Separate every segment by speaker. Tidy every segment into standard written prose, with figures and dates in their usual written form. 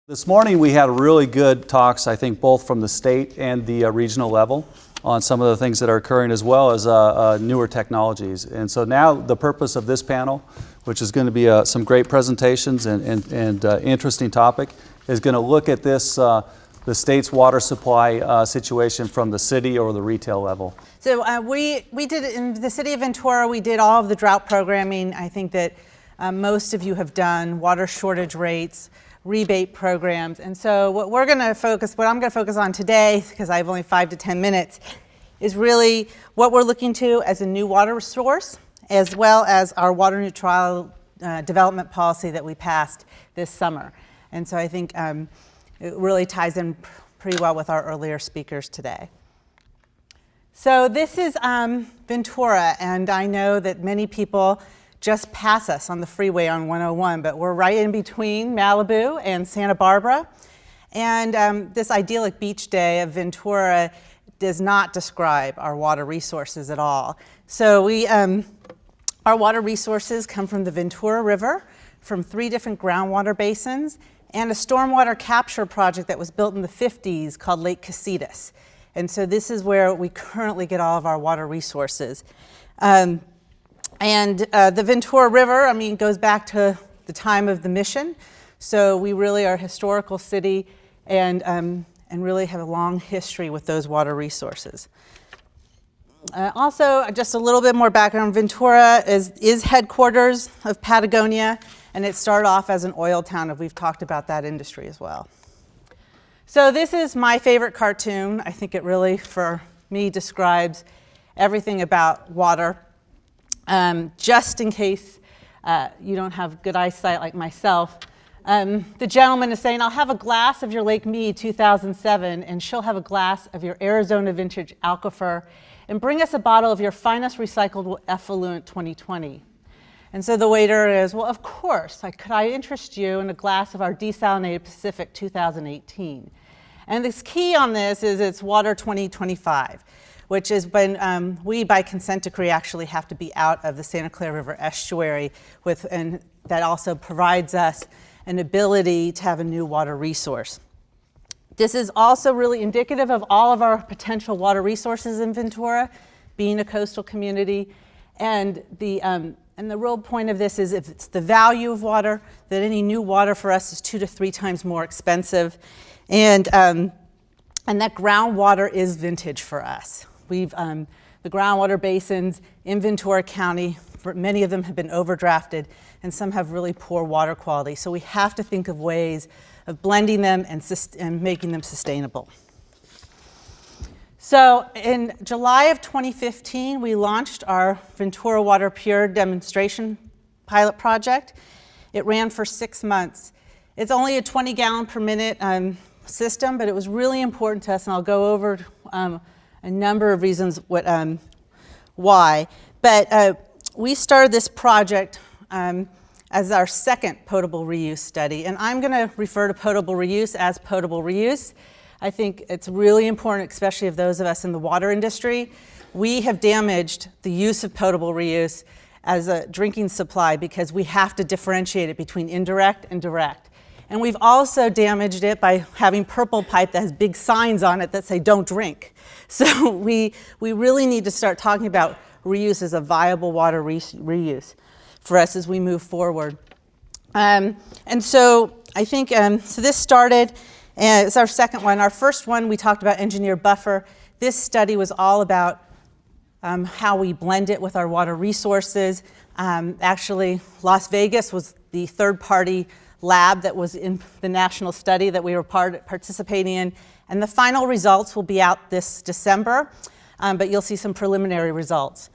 Speaker 1: This morning we had really good talks, I think, both from the state and the regional level on some of the things that are occurring, as well as newer technologies. And so now the purpose of this panel, which is going to be some great presentations and interesting topic, is going to look at this, the state's water supply situation from the city or the retail level.
Speaker 2: So we did, in the city of Ventura, we did all of the drought programming. I think that most of you have done water shortage rates, rebate programs. And so what I'm going to focus on today, because I have only 5 to 10 minutes, is really what we're looking to as a new water source, as well as our water neutral development policy that we passed this summer. And so I think it really ties in pretty well with our earlier speakers today. So this is Ventura, and I know that many people just pass us on the freeway on 101, but we're right in between Malibu and Santa Barbara. And this idyllic beach day of Ventura does not describe our water resources at all. So our water resources come from the Ventura River, from 3 different groundwater basins, and a stormwater capture project that was built in the 50s called Lake Casitas. And so this is where we currently get all of our water resources. The Ventura River, goes back to the time of the mission. So we really are a historical city and really have a long history with those water resources. Also, just a little bit more background. Ventura is headquarters of Patagonia, and it started off as an oil town, and we've talked about that industry as well. So this is my favorite cartoon. I think it really, for me, describes everything about water. Just in case you don't have good eyesight like myself, the gentleman is saying, I'll have a glass of your Lake Mead 2007, and she'll have a glass of your Arizona Vintage Aquifer, and bring us a bottle of your finest recycled effluent 2020. And so the waiter is, well, of course, could I interest you in a glass of our desalinated Pacific 2018? And the key on this is it's water 2025. Which is when we, by consent decree, actually have to be out of the Santa Clara River estuary, and that also provides us an ability to have a new water resource. This is also really indicative of all of our potential water resources in Ventura, being a coastal community. And the real point of this is if it's the value of water, that any new water for us is 2 to 3 times more expensive. And that groundwater is vintage for us. The groundwater basins in Ventura County, many of them have been overdrafted, and some have really poor water quality. So we have to think of ways of blending them and making them sustainable. So in July of 2015, we launched our Ventura Water Pure demonstration pilot project. It ran for 6 months. It's only a 20 gallon per minute system, but it was really important to us, and I'll go over a number of reasons why. But we started this project as our second potable reuse study. And I'm going to refer to potable reuse as potable reuse. I think it's really important, especially of those of us in the water industry. We have damaged the use of potable reuse as a drinking supply because we have to differentiate it between indirect and direct. And we've also damaged it by having purple pipe that has big signs on it that say don't drink. So we really need to start talking about reuse as a viable water reuse for us as we move forward. And so I think, so this started, and it's our second one. Our first one, we talked about engineered buffer. This study was all about how we blend it with our water resources. Actually, Las Vegas was the third-party lab that was in the national study that we were participating in. And the final results will be out this December, but you'll see some preliminary results.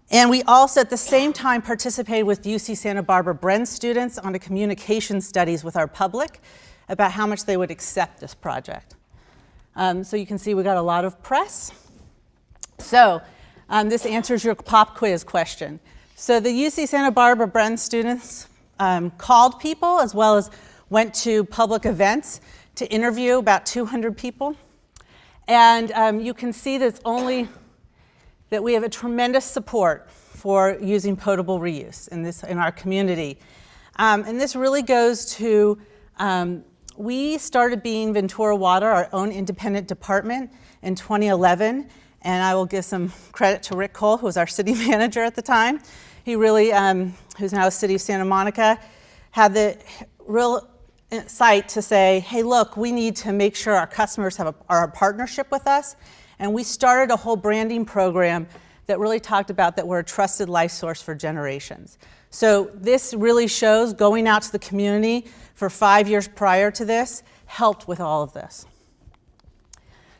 Speaker 2: And we also, at the same time, participated with UC Santa Barbara Bren students on a communication studies with our public about how much they would accept this project. So you can see we got a lot of press. So this answers your pop quiz question. So the UC Santa Barbara Bren students called people as well as went to public events to interview about 200 people. And you can see that we have a tremendous support for using potable reuse in our community. And this really goes to we started being Ventura Water, our own independent department, in 2011. And I will give some credit to Rick Cole, who was our city manager at the time. He really, who's now the city of Santa Monica, had the real insight to say, hey, look, we need to make sure our customers are a partnership with us. And we started a whole branding program that really talked about that we're a trusted life source for generations. So this really shows going out to the community for 5 years prior to this helped with all of this.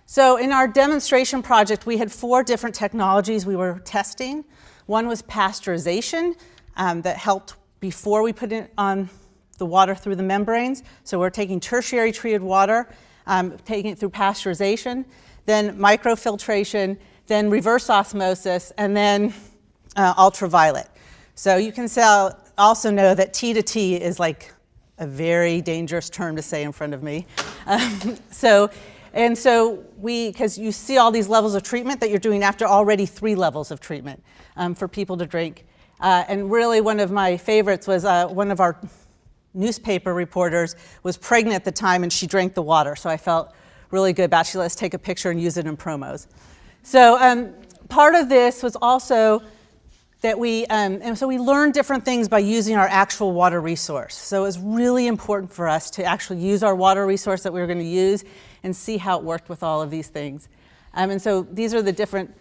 Speaker 2: So in our demonstration project, we had 4 different technologies we were testing. One was pasteurization that helped before we put it on the water through the membranes. So we're taking tertiary treated water, taking it through pasteurization, then microfiltration, then reverse osmosis, and then ultraviolet. So you can also know that T to T is like a very dangerous term to say in front of me. Because you see all these levels of treatment that you're doing after already 3 levels of treatment for people to drink. And really one of my favorites was one of our newspaper reporters was pregnant at the time and she drank the water. So I felt really good about it. She let us take a picture and use it in promos. So part of this was also that we learned different things by using our actual water resource. So it was really important for us to actually use our water resource that we were going to use and see how it worked with all of these things. And so these are the different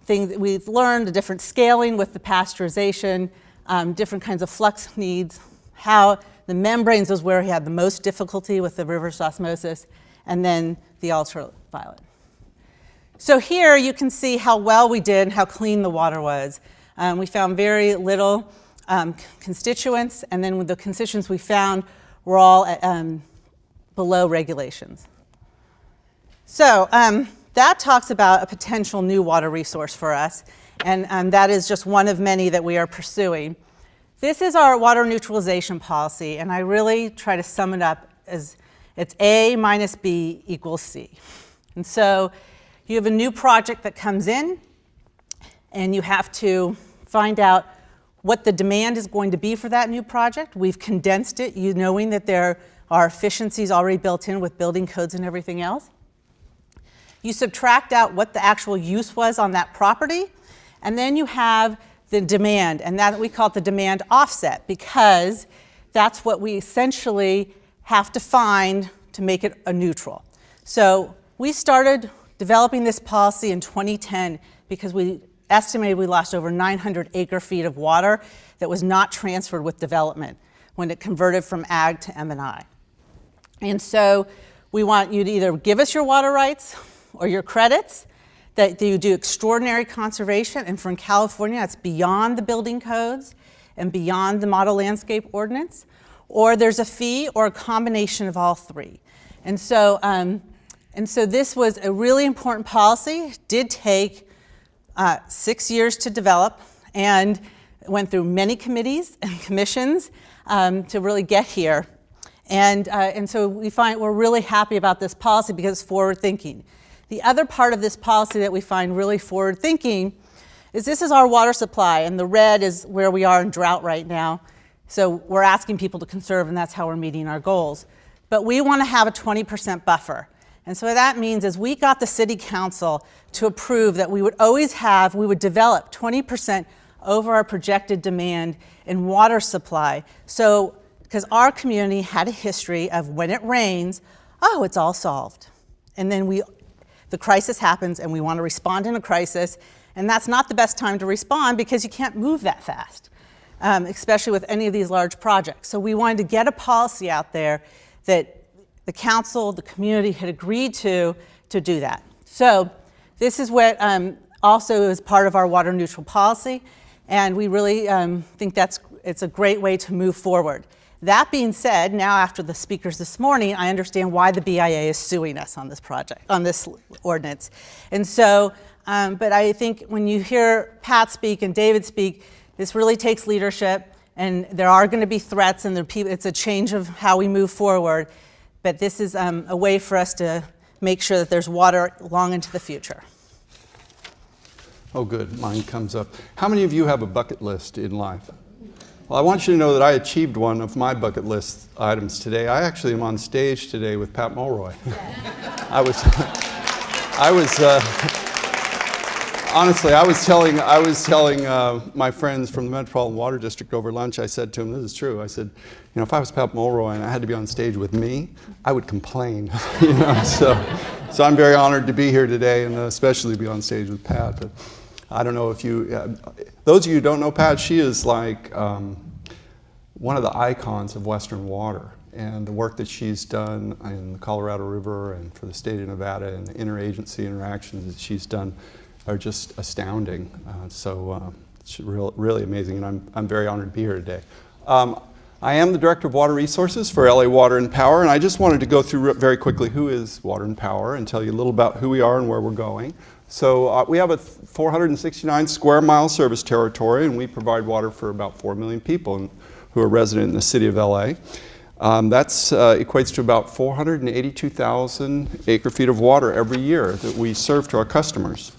Speaker 2: things that we've learned, the different scaling with the pasteurization, different kinds of flux needs, how the membranes was where we had the most difficulty with the reverse osmosis, and then the ultraviolet. So here you can see how well we did, how clean the water was. We found very little constituents, and then with the constituents we found were all below regulations. So that talks about a potential new water resource for us, and that is just one of many that we are pursuing. This is our water neutralization policy, and I really try to sum it up as it's A minus B equals C. And so you have a new project that comes in, and you have to find out what the demand is going to be for that new project. We've condensed it, knowing that there are efficiencies already built in with building codes and everything else. You subtract out what the actual use was on that property, and then you have the demand, and that we call it the demand offset, because that's what we essentially have to find to make it a neutral. So we started developing this policy in 2010 because we estimated we lost over 900 acre-feet of water that was not transferred with development when it converted from ag to M&I. And so we want you to either give us your water rights or your credits, that you do extraordinary conservation, and from California, that's beyond the building codes and beyond the model landscape ordinance, or there's a fee or a combination of all 3. And so this was a really important policy. It did take 6 years to develop and went through many committees and commissions to really get here. And so we're really happy about this policy because it's forward thinking. The other part of this policy that we find really forward thinking is this is our water supply, and the red is where we are in drought right now. So we're asking people to conserve, and that's how we're meeting our goals. But we want to have a 20% buffer. And so what that means is we got the city council to approve that we would develop 20% over our projected demand in water supply. So, because our community had a history of when it rains, oh, it's all solved. And then the crisis happens and we want to respond in a crisis, and that's not the best time to respond because you can't move that fast, especially with any of these large projects. So we wanted to get a policy out there that the council, the community had agreed to do that. So this is what also is part of our water neutral policy, and we really think it's a great way to move forward. That being said, now after the speakers this morning, I understand why the BIA is suing us on this project, on this ordinance. And so, but I think when you hear Pat speak and David speak, this really takes leadership, and there are going to be threats, and it's a change of how we move forward. But this is a way for us to make sure that there's water long into the future.
Speaker 3: Oh, good. Mine comes up. How many of you have a bucket list in life? Well, I want you to know that I achieved one of my bucket list items today. I actually am on stage today with Pat Mulroy. Honestly, I was telling my friends from the Metropolitan Water District over lunch, I said to them, this is true, I said, you know, if I was Pat Mulroy and I had to be on stage with me, I would complain. You know, so I'm very honored to be here today and especially be on stage with Pat. But I don't know if you, those of you who don't know Pat, she is like one of the icons of Western water. And the work that she's done in the Colorado River and for the state of Nevada and the interagency interactions that she's done are just astounding. It's really amazing, and I'm very honored to be here today. I am the Director of Water Resources for LA Water and Power, and I just wanted to go through very quickly who is Water and Power and tell you a little about who we are and where we're going. So we have a 469 square mile service territory, and we provide water for about 4 million people who are resident in the city of LA. That equates to about 482,000 acre feet of water every year that we serve to our customers.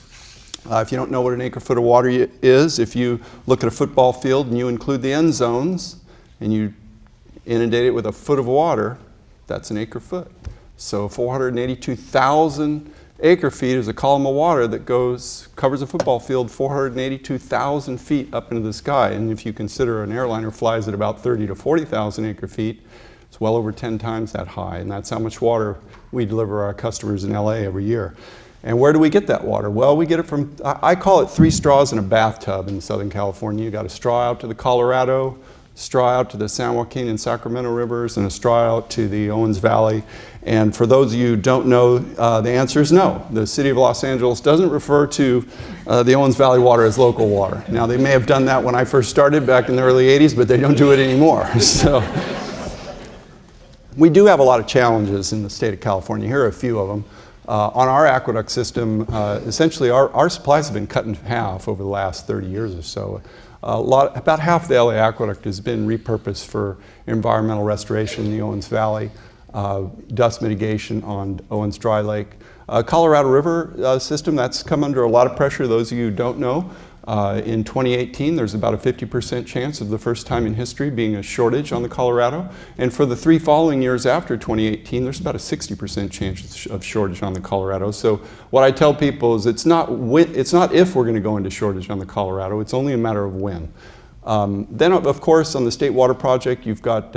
Speaker 3: If you don't know what an acre foot of water is, if you look at a football field and you include the end zones and you inundate it with a foot of water, that's an acre foot. So 482,000 acre feet is a column of water that covers a football field 482,000 feet up into the sky. And if you consider an airliner flies at about 30 to 40,000 acre feet, it's well over 10 times that high. And that's how much water we deliver our customers in LA every year. And where do we get that water? Well, we get it from, I call it 3 straws in a bathtub in Southern California. You got a straw out to the Colorado, straw out to the San Joaquin and Sacramento rivers, and a straw out to the Owens Valley. And for those of you who don't know, the answer is no. The city of Los Angeles doesn't refer to the Owens Valley water as local water. Now, they may have done that when I first started back in the early 80s, but they don't do it anymore. So we do have a lot of challenges in the state of California. Here are a few of them. On our aqueduct system, essentially our supplies have been cut in half over the last 30 years or so. About half the LA aqueduct has been repurposed for environmental restoration in the Owens Valley, dust mitigation on Owens Dry Lake. Colorado River system, that's come under a lot of pressure. Those of you who don't know, in 2018, there's about a 50% chance of the first time in history being a shortage on the Colorado. And for the 3 following years after 2018, there's about a 60% chance of shortage on the Colorado. So what I tell people is it's not if we're going to go into shortage on the Colorado, it's only a matter of when. Then, of course, on the State Water Project, you've got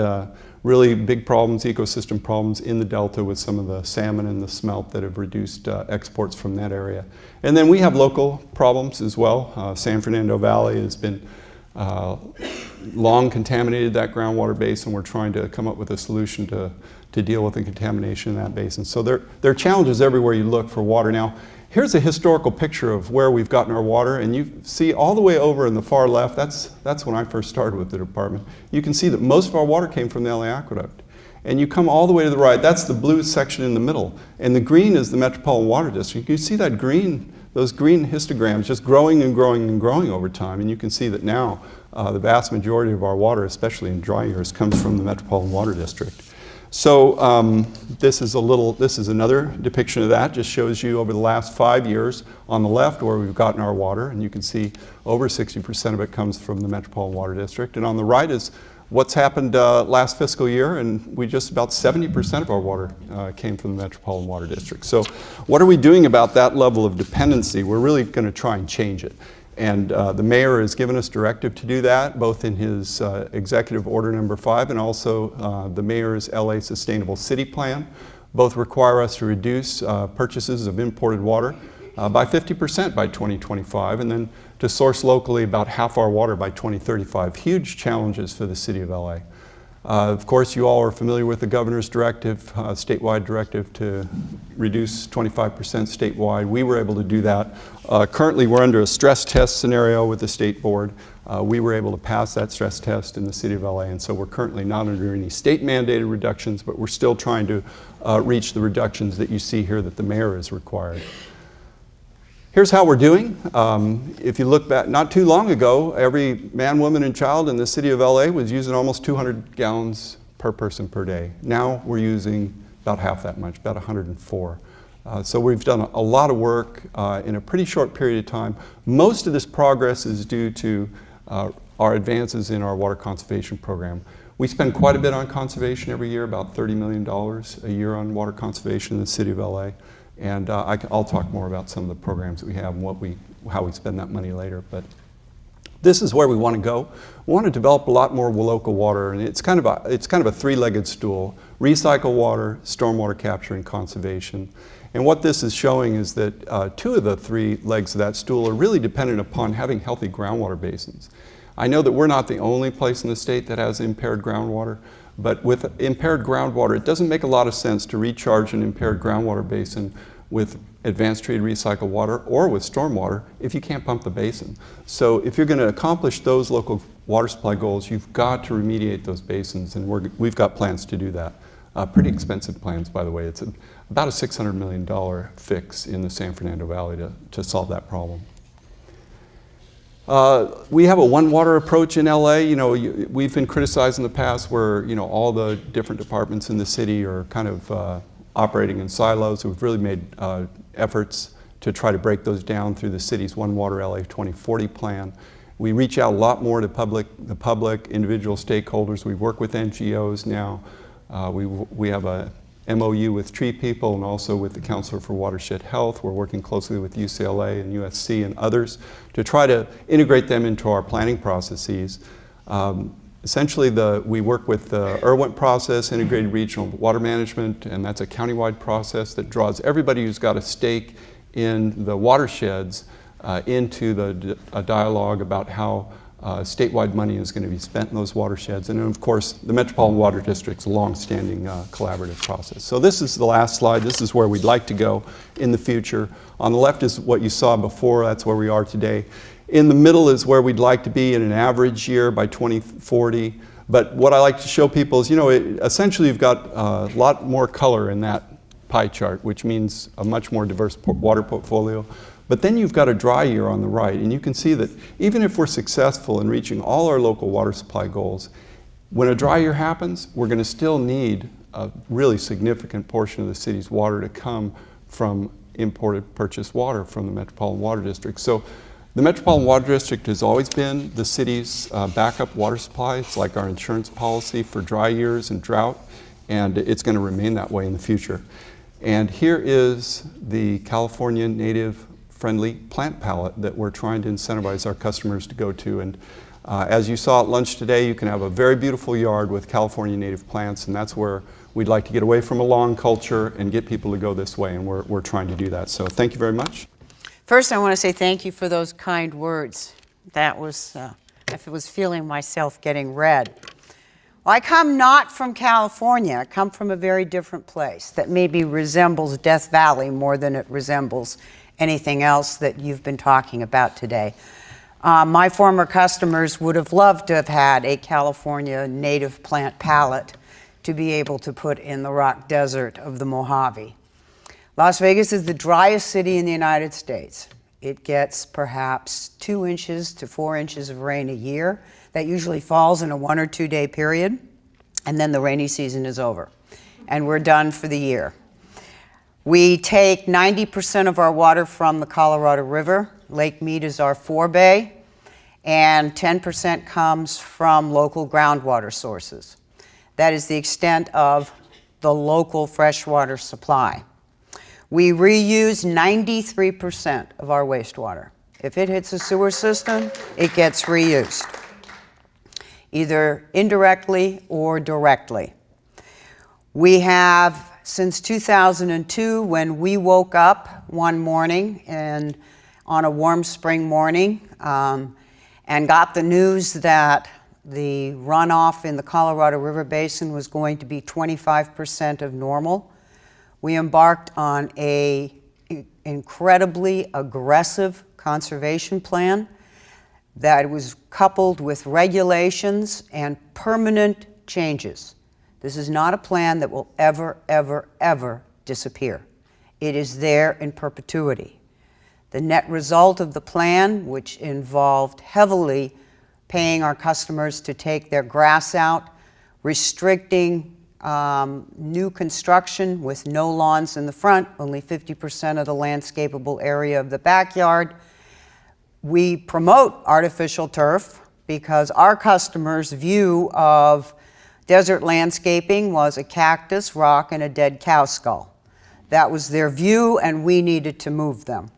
Speaker 3: really big problems, ecosystem problems in the Delta with some of the salmon and the smelt that have reduced exports from that area. And then we have local problems as well. San Fernando Valley has been long contaminated, that groundwater basin. We're trying to come up with a solution to deal with the contamination in that basin. So there are challenges everywhere you look for water. Now, here's a historical picture of where we've gotten our water, and you see all the way over in the far left, that's when I first started with the department. You can see that most of our water came from the LA Aqueduct. And you come all the way to the right, that's the blue section in the middle, and the green is the Metropolitan Water District. You see that green, those green histograms just growing and growing and growing over time, and you can see that now the vast majority of our water, especially in dry years, comes from the Metropolitan Water District. So this is another depiction of that. Just shows you over the last 5 years on the left where we've gotten our water, and you can see over 60% of it comes from the Metropolitan Water District. And on the right is what's happened last fiscal year, and we just about 70% of our water came from the Metropolitan Water District. So what are we doing about that level of dependency? We're really going to try and change it. And the mayor has given us directive to do that, both in his executive order number 5 and also the mayor's LA Sustainable City Plan. Both require us to reduce purchases of imported water by 50% by 2025, and then to source locally about half our water by 2035. Huge challenges for the city of LA. Of course, you all are familiar with the governor's directive, statewide directive to reduce 25% statewide. We were able to do that. Currently, we're under a stress test scenario with the state board. We were able to pass that stress test in the city of LA, and so we're currently not under any state mandated reductions, but we're still trying to reach the reductions that you see here that the mayor has required. Here's how we're doing. If you look back, not too long ago, every man, woman, and child in the city of LA was using almost 200 gallons per person per day. Now we're using about half that much, about 104. So we've done a lot of work in a pretty short period of time. Most of this progress is due to our advances in our water conservation program. We spend quite a bit on conservation every year, about $30 million a year on water conservation in the city of LA. And I'll talk more about some of the programs that we have and how we spend that money later. But this is where we want to go. We want to develop a lot more local water, and it's kind of a three-legged stool: recycle water, stormwater capture, and conservation. And what this is showing is that two of the three legs of that stool are really dependent upon having healthy groundwater basins. I know that we're not the only place in the state that has impaired groundwater, but with impaired groundwater, it doesn't make a lot of sense to recharge an impaired groundwater basin with advanced treated recycled water or with stormwater if you can't pump the basin. So if you're going to accomplish those local water supply goals, you've got to remediate those basins, and we've got plans to do that. Pretty expensive plans, by the way. It's about a $600 million fix in the San Fernando Valley to solve that problem. We have a one water approach in LA. You know, we've been criticized in the past where, you know, all the different departments in the city are kind of operating in silos. We've really made efforts to try to break those down through the city's One Water LA 2040 plan. We reach out a lot more to the public, individual stakeholders. We work with NGOs now. We have a MOU with Tree People and also with the Counselor for Watershed Health. We're working closely with UCLA and USC and others to try to integrate them into our planning processes. Essentially, we work with the IRWINT process, Integrated Regional Water Management, and that's a countywide process that draws everybody who's got a stake in the watersheds into a dialogue about how statewide money is going to be spent in those watersheds. And then, of course, the Metropolitan Water District's a long-standing collaborative process. So this is the last slide. This is where we'd like to go in the future. On the left is what you saw before. That's where we are today. In the middle is where we'd like to be in an average year by 2040. But what I like to show people is, you know, essentially you've got a lot more color in that pie chart, which means a much more diverse water portfolio. But then you've got a dry year on the right, and you can see that even if we're successful in reaching all our local water supply goals, when a dry year happens, we're going to still need a really significant portion of the city's water to come from imported purchased water from the Metropolitan Water District. So the Metropolitan Water District has always been the city's backup water supply. It's like our insurance policy for dry years and drought, and it's going to remain that way in the future. And here is the California native friendly plant palette that we're trying to incentivize our customers to go to. And as you saw at lunch today, you can have a very beautiful yard with California native plants, and that's where we'd like to get away from a lawn culture and get people to go this way, and we're trying to do that. So thank you very much.
Speaker 4: First, I want to say thank you for those kind words. That was, I was feeling myself getting red. Well, I come not from California. I come from a very different place that maybe resembles Death Valley more than it resembles anything else that you've been talking about today. My former customers would have loved to have had a California native plant palette to be able to put in the rock desert of the Mojave. Las Vegas is the driest city in the United States. It gets perhaps 2 inches to 4 inches of rain a year. That usually falls in a 1 or 2 day period, and then the rainy season is over, and we're done for the year. We take 90% of our water from the Colorado River. Lake Mead is our forebay, and 10% comes from local groundwater sources. That is the extent of the local freshwater supply. We reuse 93% of our wastewater. If it hits a sewer system, it gets reused, either indirectly or directly. We have, since 2002, when we woke up one morning and on a warm spring morning and got the news that the runoff in the Colorado River Basin was going to be 25% of normal, we embarked on an incredibly aggressive conservation plan that was coupled with regulations and permanent changes. This is not a plan that will ever, ever, ever disappear. It is there in perpetuity. The net result of the plan, which involved heavily paying our customers to take their grass out, restricting new construction with no lawns in the front, only 50% of the landscapable area of the backyard. We promote artificial turf, because our customers' view of desert landscaping was a cactus, rock, and a dead cow skull. That was their view, and we needed to move them.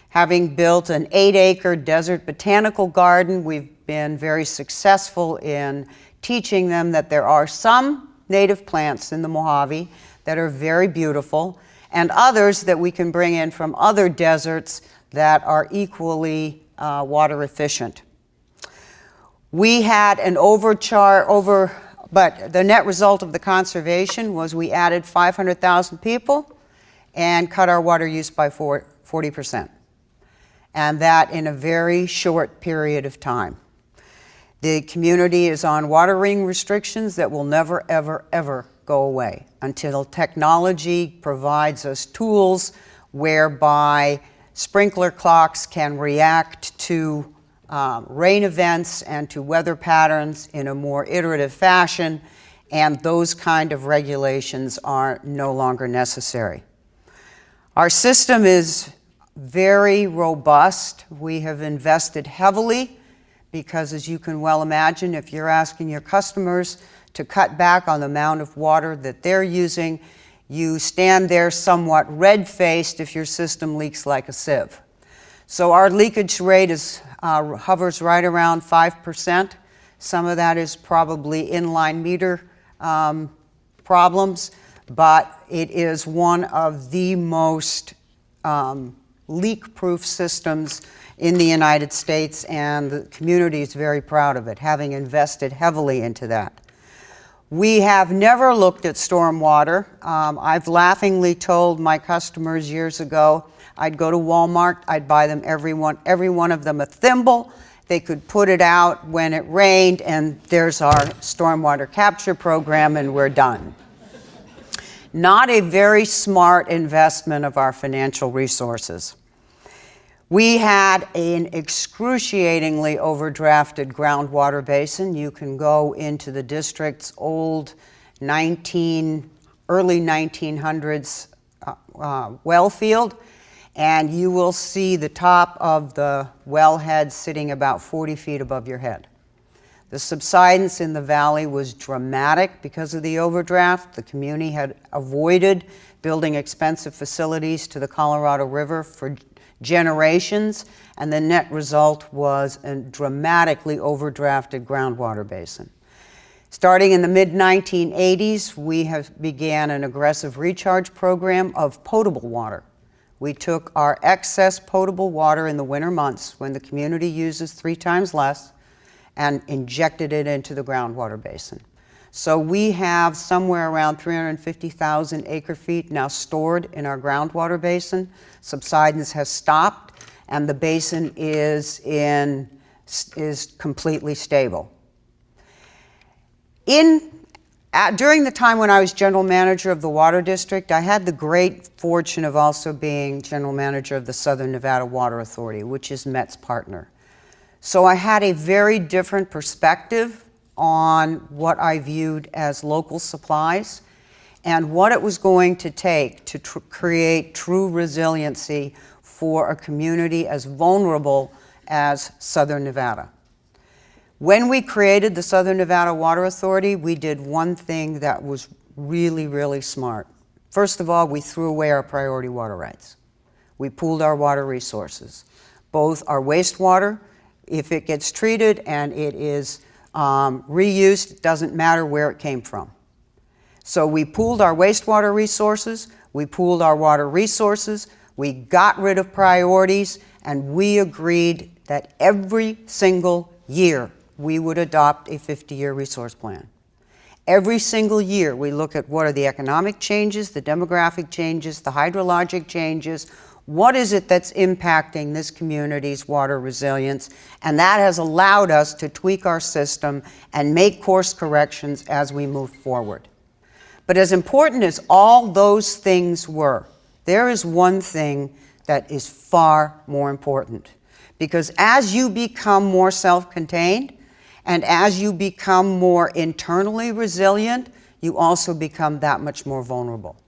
Speaker 4: Having built an 8-acre desert botanical garden, we've been very successful in teaching them that there are some native plants in the Mojave that are very beautiful, and others that we can bring in from other deserts that are equally water efficient. We had an but the net result of the conservation was we added 500,000 people and cut our water use by 40%. And that in a very short period of time. The community is on watering restrictions that will never, ever, ever go away until technology provides us tools whereby sprinkler clocks can react to rain events and to weather patterns in a more iterative fashion, and those kind of regulations are no longer necessary. Our system is very robust. We have invested heavily because, as you can well imagine, if you're asking your customers to cut back on the amount of water that they're using, you stand there somewhat red-faced if your system leaks like a sieve. So our leakage rate hovers right around 5%. Some of that is probably inline meter problems, but it is one of the most leak-proof systems in the United States, and the community is very proud of it, having invested heavily into that. We have never looked at stormwater. I've laughingly told my customers years ago, I'd go to Walmart, I'd buy them every one of them a thimble. They could put it out when it rained, and there's our stormwater capture program, and we're done. Not a very smart investment of our financial resources. We had an excruciatingly overdrafted groundwater basin. You can go into the district's old early 1900s well field, and you will see the top of the wellhead sitting about 40 feet above your head. The subsidence in the valley was dramatic because of the overdraft. The community had avoided building expensive facilities to the Colorado River for generations, and the net result was a dramatically overdrafted groundwater basin. Starting in the mid-1980s, we began an aggressive recharge program of potable water. We took our excess potable water in the winter months when the community uses 3 times less and injected it into the groundwater basin. So we have somewhere around 350,000 acre-feet now stored in our groundwater basin. Subsidence has stopped, and the basin is completely stable. During the time when I was general manager of the water district, I had the great fortune of also being general manager of the Southern Nevada Water Authority, which is Met's partner. So I had a very different perspective on what I viewed as local supplies and what it was going to take to create true resiliency for a community as vulnerable as Southern Nevada. When we created the Southern Nevada Water Authority, we did one thing that was really, really smart. First of all, we threw away our priority water rights. We pooled our water resources, both our wastewater. If it gets treated and it is reused, it doesn't matter where it came from. So we pooled our wastewater resources, we pooled our water resources, we got rid of priorities, and we agreed that every single year we would adopt a 50-year resource plan. Every single year we look at what are the economic changes, the demographic changes, the hydrologic changes. What is it that's impacting this community's water resilience? And that has allowed us to tweak our system and make course corrections as we move forward. But as important as all those things were, there is one thing that is far more important. Because as you become more self-contained and as you become more internally resilient, you also become that much more vulnerable.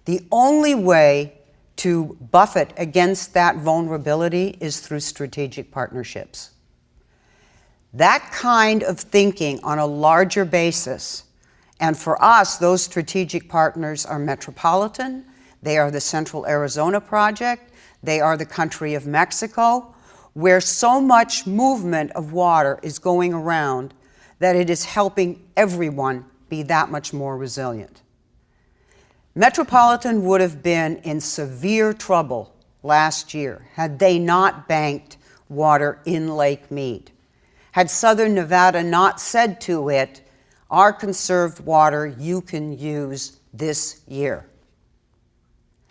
Speaker 4: The only way to buffet against that vulnerability is through strategic partnerships. That kind of thinking on a larger basis, and for us, those strategic partners are Metropolitan, they are the Central Arizona Project, they are the country of Mexico, where so much movement of water is going around that it is helping everyone be that much more resilient. Metropolitan would have been in severe trouble last year had they not banked water in Lake Mead. Had Southern Nevada not said to it, our conserved water you can use this year,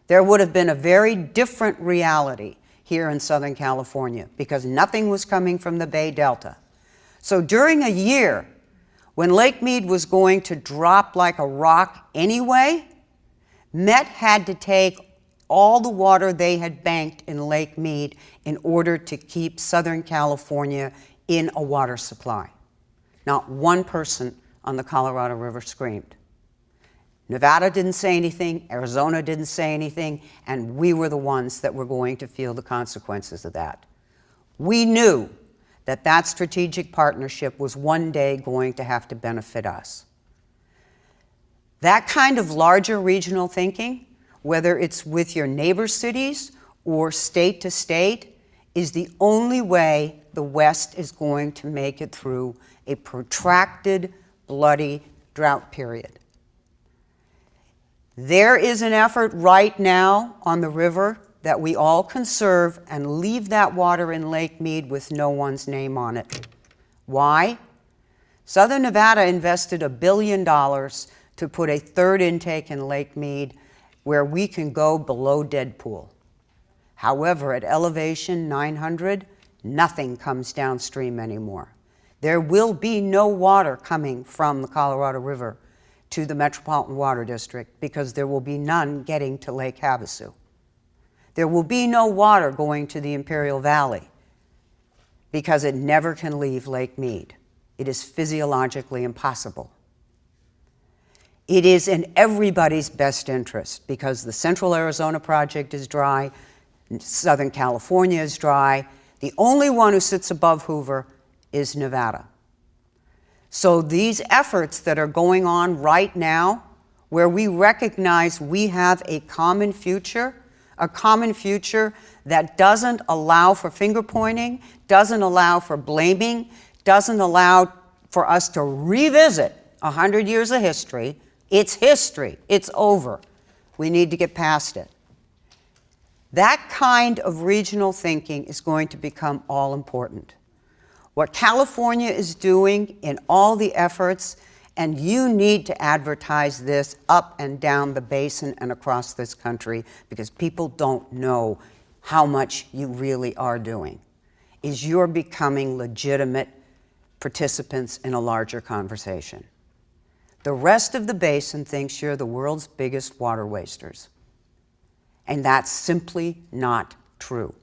Speaker 4: there would have been a very different reality here in Southern California because nothing was coming from the Bay Delta. So during a year when Lake Mead was going to drop like a rock anyway, Met had to take all the water they had banked in Lake Mead in order to keep Southern California in a water supply. Not one person on the Colorado River screamed. Nevada didn't say anything, Arizona didn't say anything, and we were the ones that were going to feel the consequences of that. We knew that that strategic partnership was one day going to have to benefit us. That kind of larger regional thinking, whether it's with your neighbor cities or state to state, is the only way the West is going to make it through a protracted, bloody drought period. There is an effort right now on the river that we all conserve and leave that water in Lake Mead with no one's name on it. Why? Southern Nevada invested $1 billion to put a third intake in Lake Mead where we can go below dead pool. However, at elevation 900, nothing comes downstream anymore. There will be no water coming from the Colorado River to the Metropolitan Water District because there will be none getting to Lake Havasu. There will be no water going to the Imperial Valley because it never can leave Lake Mead. It is physiologically impossible. It is in everybody's best interest because the Central Arizona Project is dry, Southern California is dry. The only one who sits above Hoover is Nevada. So these efforts that are going on right now, where we recognize we have a common future that doesn't allow for finger pointing, doesn't allow for blaming, doesn't allow for us to revisit 100 years of history. It's history. It's over. We need to get past it. That kind of regional thinking is going to become all important. What California is doing in all the efforts, and you need to advertise this up and down the basin and across this country because people don't know how much you really are doing, is you're becoming legitimate participants in a larger conversation. The rest of the basin thinks you're the world's biggest water wasters. And that's simply not true.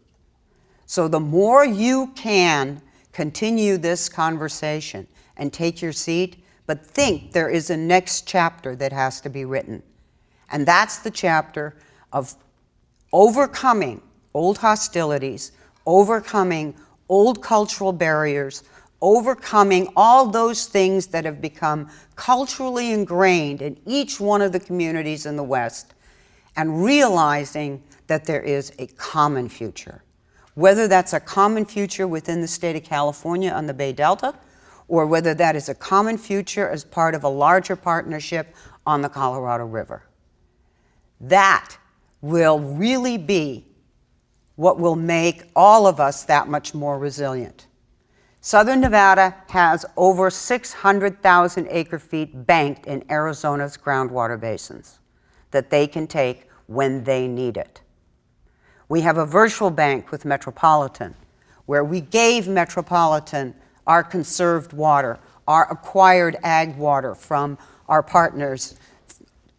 Speaker 4: So the more you can continue this conversation and take your seat, but think there is a next chapter that has to be written. And that's the chapter of overcoming old hostilities, overcoming old cultural barriers, overcoming all those things that have become culturally ingrained in each one of the communities in the West, and realizing that there is a common future. Whether that's a common future within the state of California on the Bay Delta, or whether that is a common future as part of a larger partnership on the Colorado River. That will really be what will make all of us that much more resilient. Southern Nevada has over 600,000 acre-feet banked in Arizona's groundwater basins that they can take when they need it. We have a virtual bank with Metropolitan, where we gave Metropolitan our conserved water, our acquired ag water from our partners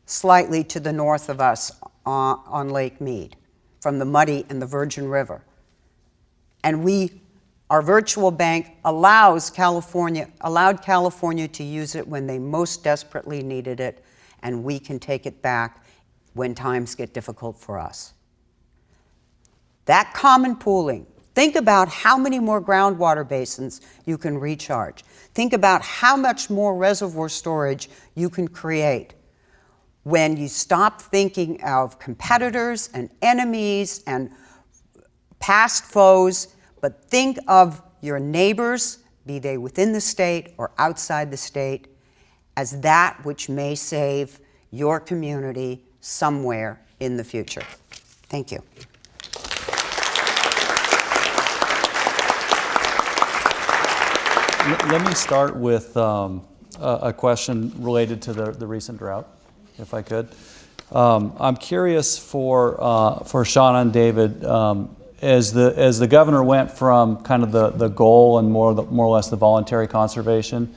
Speaker 4: slightly to the north of us on Lake Mead, from the Muddy and the Virgin River. And our virtual bank allowed California to use it when they most desperately needed it, and we can take it back when times get difficult for us. That common pooling, Think about how many more groundwater basins you can recharge. Think about how much more reservoir storage you can create when you stop thinking of competitors and enemies and past foes, but think of your neighbors, be they within the state or outside the state, as that which may save your community somewhere in the future. Thank you.
Speaker 1: Let me start with a question related to the recent drought, if I could. I'm curious for Shana and David, as the governor went from kind of the goal and more or less the voluntary conservation,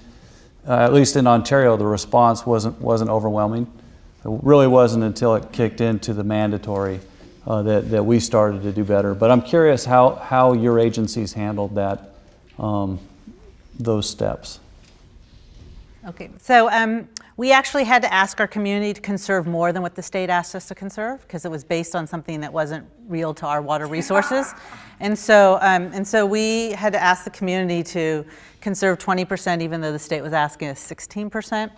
Speaker 1: at least in Ontario, the response wasn't overwhelming. It really wasn't until it kicked into the mandatory that we started to do better. But I'm curious how your agencies handled that. Those steps.
Speaker 2: Okay, so we actually had to ask our community to conserve more than what the state asked us to conserve, because it was based on something that wasn't real to our water resources. And so we had to ask the community to conserve 20%, even though the state was asking us 16%.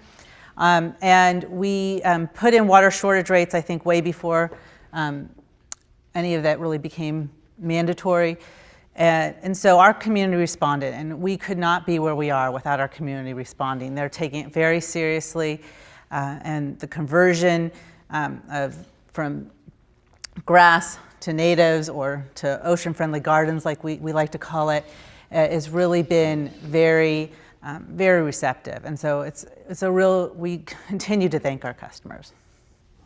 Speaker 2: And we put in water shortage rates, I think, way before any of that really became mandatory. And so our community responded, and we could not be where we are without our community responding. They're taking it very seriously, and the conversion from grass to natives or to ocean-friendly gardens, like we like to call it, has really been very, very receptive. And so it's a real, we continue to thank our customers.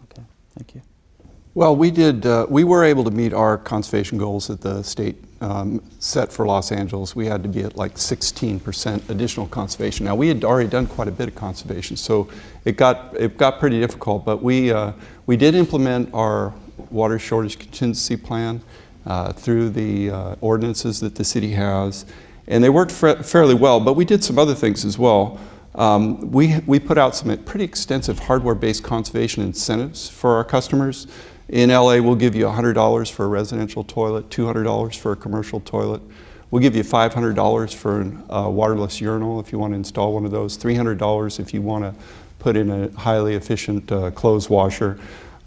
Speaker 1: Okay, thank you.
Speaker 3: Well, we were able to meet our conservation goals that the state set for Los Angeles. We had to be at like 16% additional conservation. Now, we had already done quite a bit of conservation, so it got pretty difficult, but we did implement our water shortage contingency plan through the ordinances that the city has, and they worked fairly well, but we did some other things as well. We put out some pretty extensive hardware-based conservation incentives for our customers. In LA, we'll give you $100 for a residential toilet, $200 for a commercial toilet. We'll give you $500 for a waterless urinal if you want to install one of those, $300 if you want to put in a highly efficient clothes washer.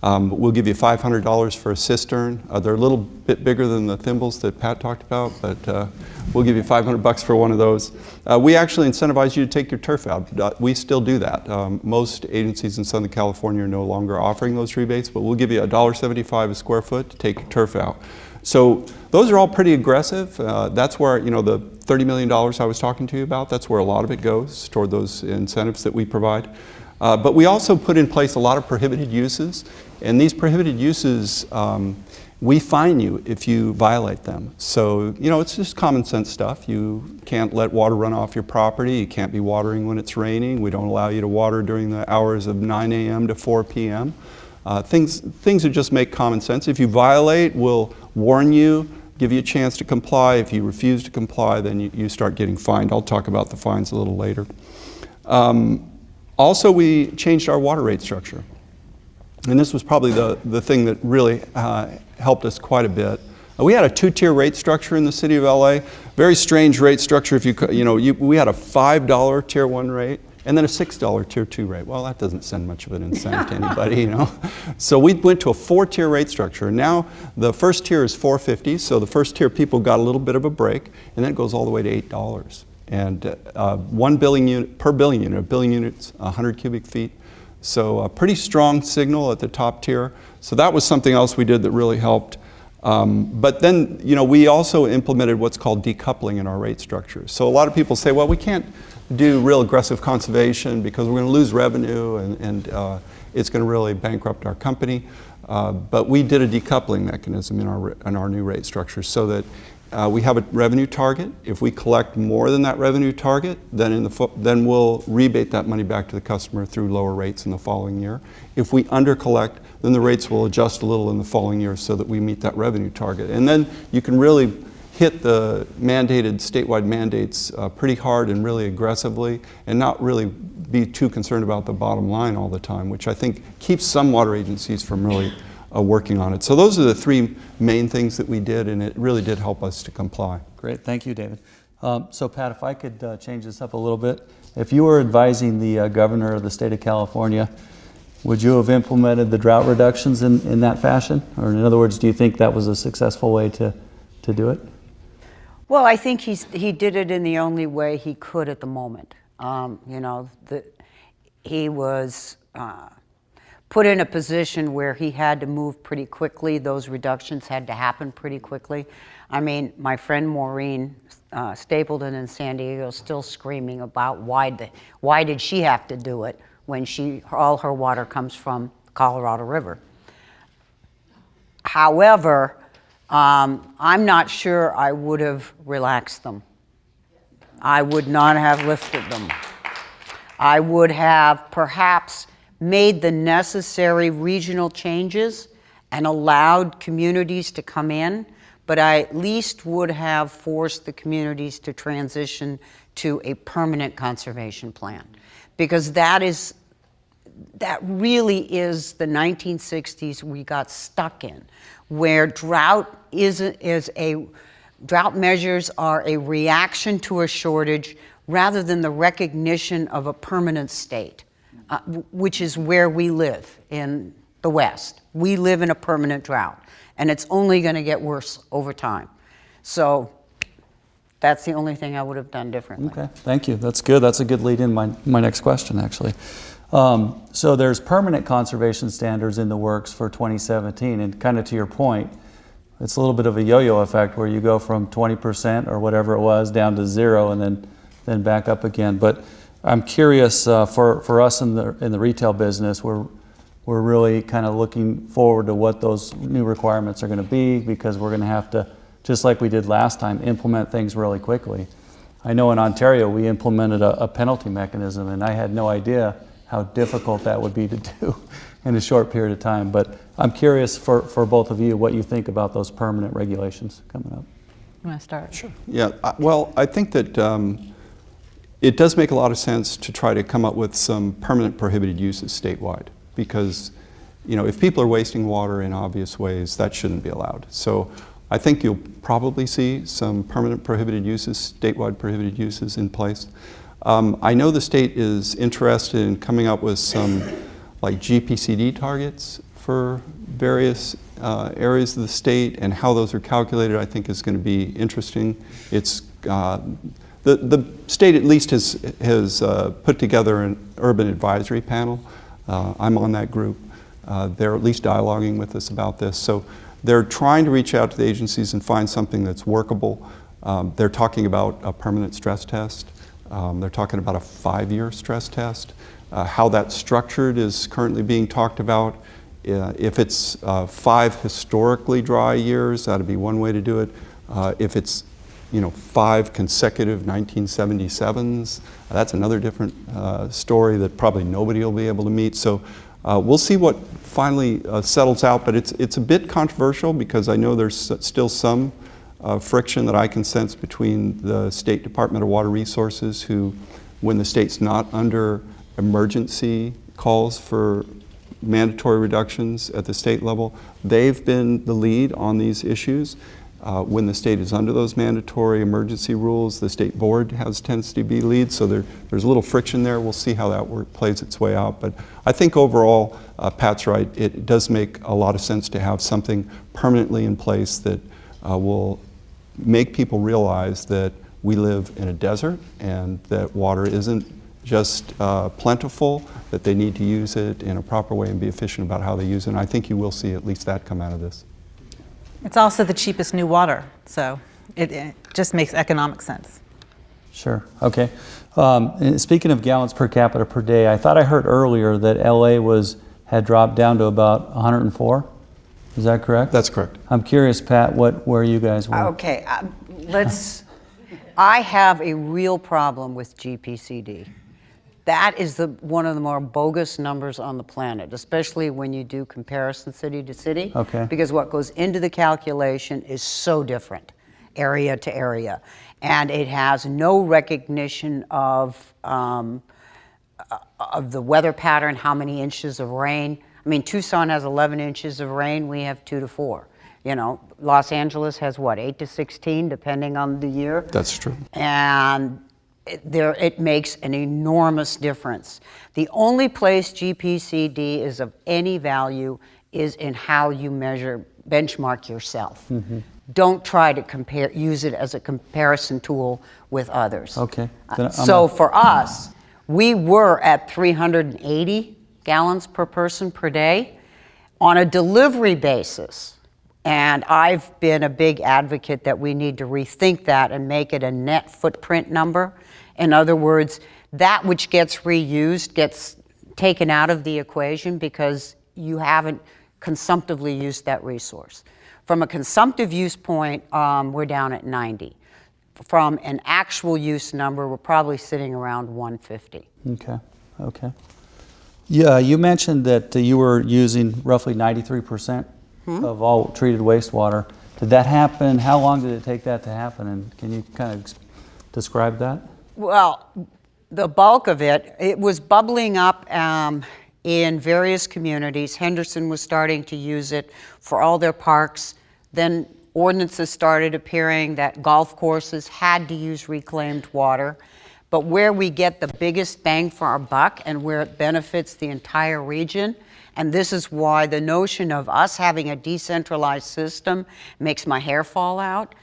Speaker 3: We'll give you $500 for a cistern. They're a little bit bigger than the thimbles that Pat talked about, but we'll give you $500 for one of those. We actually incentivize you to take your turf out. We still do that. Most agencies in Southern California are no longer offering those rebates, but we'll give you $1.75 a square foot to take your turf out. So those are all pretty aggressive. That's where, you know, the $30 million I was talking to you about, that's where a lot of it goes toward those incentives that we provide. But we also put in place a lot of prohibited uses, and these prohibited uses, we fine you if you violate them. So, you know, it's just common sense stuff. You can't let water run off your property. You can't be watering when it's raining. We don't allow you to water during the hours of 9 a.m. to 4 p.m. Things that just make common sense. If you violate, we'll warn you, give you a chance to comply. If you refuse to comply, then you start getting fined. I'll talk about the fines a little later. Also, we changed our water rate structure. And this was probably the thing that really helped us quite a bit. We had a two-tier rate structure in the city of LA. Very strange rate structure. We had a $5 tier 1 rate and then a $6 tier 2 rate. Well, that doesn't send much of an incentive to anybody, you know. So we went to a 4-tier rate structure. Now the first tier is $4.50. So the first tier people got a little bit of a break, and then it goes all the way to $8. And 1 billion unit per billion unit. A billion units, 100 cubic feet. So a pretty strong signal at the top tier. So that was something else we did that really helped. But then, you know, we also implemented what's called decoupling in our rate structure. So a lot of people say, well, we can't do real aggressive conservation because we're going to lose revenue and it's going to really bankrupt our company. But we did a decoupling mechanism in our new rate structure so that we have a revenue target. If we collect more than that revenue target, then we'll rebate that money back to the customer through lower rates in the following year. If we under-collect, then the rates will adjust a little in the following year so that we meet that revenue target. And then you can really hit the mandated statewide mandates pretty hard and really aggressively and not really be too concerned about the bottom line all the time, which I think keeps some water agencies from really working on it. So those are the three main things that we did, and it really did help us to comply.
Speaker 1: Great, thank you, David. So Pat, if I could change this up a little bit. If you were advising the governor of the state of California, would you have implemented the drought reductions in that fashion? Or in other words, do you think that was a successful way to do it?
Speaker 4: Well, I think he did it in the only way he could at the moment. You know, he was put in a position where he had to move pretty quickly. Those reductions had to happen pretty quickly. I mean, my friend Maureen Stapleton in San Diego is still screaming about why did she have to do it when all her water comes from the Colorado River. However, I'm not sure I would have relaxed them. I would not have lifted them. I would have perhaps made the necessary regional changes and allowed communities to come in, but I at least would have forced the communities to transition to a permanent conservation plan, because that really is the 1960s we got stuck in, where drought measures are a reaction to a shortage rather than the recognition of a permanent state, which is where we live in the West. We live in a permanent drought, and it's only going to get worse over time. So that's the only thing I would have done differently.
Speaker 1: Okay, thank you. That's good. That's a good lead in my next question, actually. So there's permanent conservation standards in the works for 2017, and kind of to your point, it's a little bit of a yo-yo effect where you go from 20% or whatever it was down to 0 and then back up again. But I'm curious, for us in the retail business, we're really kind of looking forward to what those new requirements are going to be, because we're going to have to, just like we did last time, implement things really quickly. I know in Ontario we implemented a penalty mechanism, and I had no idea how difficult that would be to do in a short period of time. But I'm curious for both of you what you think about those permanent regulations coming up.
Speaker 2: You want to start?
Speaker 3: Sure. Yeah, well, I think that it does make a lot of sense to try to come up with some permanent prohibited uses statewide, because if people are wasting water in obvious ways, that shouldn't be allowed. So I think you'll probably see some permanent prohibited uses, statewide prohibited uses in place. I know the state is interested in coming up with some like GPCD targets for various areas of the state, and how those are calculated I think is going to be interesting. It's the state at least has put together an urban advisory panel. I'm on that group. They're at least dialoguing with us about this. So they're trying to reach out to the agencies and find something that's workable. They're talking about a permanent stress test. They're talking about a 5-year stress test. How that's structured is currently being talked about. If it's 5 historically dry years, that'd be one way to do it. If it's 5 consecutive 1977s, that's another different story that probably nobody will be able to meet. So we'll see what finally settles out, but it's a bit controversial, because I know there's still some friction that I can sense between the State Department of Water Resources, who, when the state's not under emergency calls for mandatory reductions at the state level, they've been the lead on these issues. When the state is under those mandatory emergency rules, the state board tends to be lead, so there's a little friction there. We'll see how that plays its way out. But I think overall, Pat's right, it does make a lot of sense to have something permanently in place that will make people realize that we live in a desert, and that water isn't just plentiful, that they need to use it in a proper way and be efficient about how they use it. And I think you will see at least that come out of this.
Speaker 2: It's also the cheapest new water, so it just makes economic sense.
Speaker 1: Sure, okay. And speaking of gallons per capita per day, I thought I heard earlier that LA had dropped down to about 104. Is that correct?
Speaker 3: That's correct.
Speaker 1: I'm curious, Pat, where you guys were.
Speaker 4: Okay, I have a real problem with GPCD. That is one of the more bogus numbers on the planet, especially when you do comparison city to city.
Speaker 1: Okay.
Speaker 4: Because what goes into the calculation is so different, area to area. And it has no recognition of the weather pattern, how many inches of rain. I mean, Tucson has 11 inches of rain, we have 2 to 4. You know, Los Angeles has what, 8 to 16, depending on the year?
Speaker 3: That's true.
Speaker 4: And it makes an enormous difference. The only place GPCD is of any value is in how you benchmark yourself. Don't try to use it as a comparison tool with others.
Speaker 1: Okay.
Speaker 4: So for us, we were at 380 gallons per person per day on a delivery basis. And I've been a big advocate that we need to rethink that and make it a net footprint number. In other words, that which gets reused gets taken out of the equation because you haven't consumptively used that resource. From a consumptive use point, we're down at 90. From an actual use number, we're probably sitting around 150.
Speaker 1: Okay, okay. Yeah, you mentioned that you were using roughly 93% of all treated wastewater. Did that happen? How long did it take that to happen? And can you kind of describe that?
Speaker 4: Well, the bulk of it was bubbling up in various communities. Henderson was starting to use it for all their parks. Then ordinances started appearing that golf courses had to use reclaimed water. But where we get the biggest bang for our buck and where it benefits the entire region, and this is why the notion of us having a decentralized system makes my hair fall out,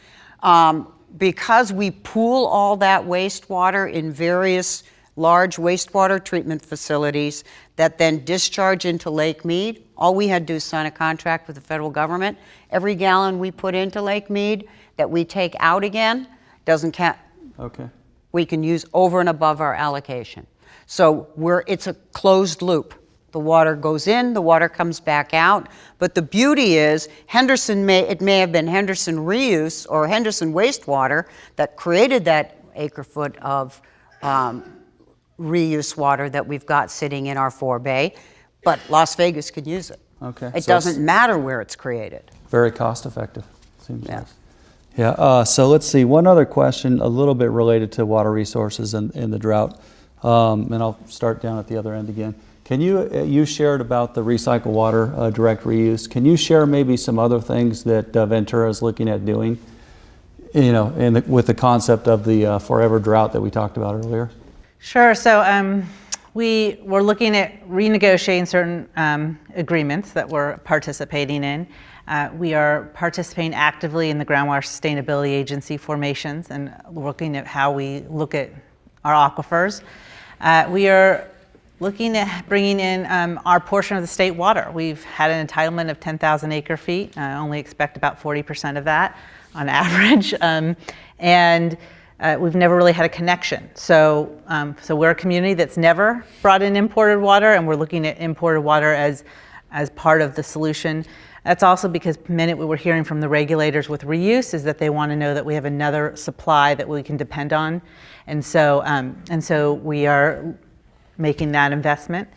Speaker 4: because we pool all that wastewater in various large wastewater treatment facilities that then discharge into Lake Mead. All we had to do is sign a contract with the federal government. Every gallon we put into Lake Mead that we take out again doesn't count.
Speaker 1: Okay.
Speaker 4: We can use over and above our allocation. So it's a closed loop. The water goes in, the water comes back out. But the beauty is, it may have been Henderson reuse or Henderson wastewater that created that acre foot of reuse water that we've got sitting in our forebay, but Las Vegas could use it.
Speaker 1: Okay.
Speaker 4: It
Speaker 1: So
Speaker 4: doesn't matter where it's created.
Speaker 1: very cost effective, seems
Speaker 4: Yeah.
Speaker 1: like. Yeah, so let's see, one other question a little bit related to water resources and the drought, and I'll start down at the other end again. Can you shared about the recycled water direct reuse. Can you share maybe some other things that Ventura is looking at doing, you know, with the concept of the forever drought that we talked about earlier?
Speaker 2: Sure. So we were looking at renegotiating certain agreements that we're participating in. We are participating actively in the Groundwater Sustainability Agency formations and looking at how we look at our aquifers. We are looking at bringing in our portion of the state water. We've had an entitlement of 10,000 acre feet. I only expect about 40% of that on average. And we've never really had a connection. So we're a community that's never brought in imported water, and we're looking at imported water as part of the solution. That's also because the minute we were hearing from the regulators with reuse is that they want to know that we have another supply that we can depend on. And so we are making that investment.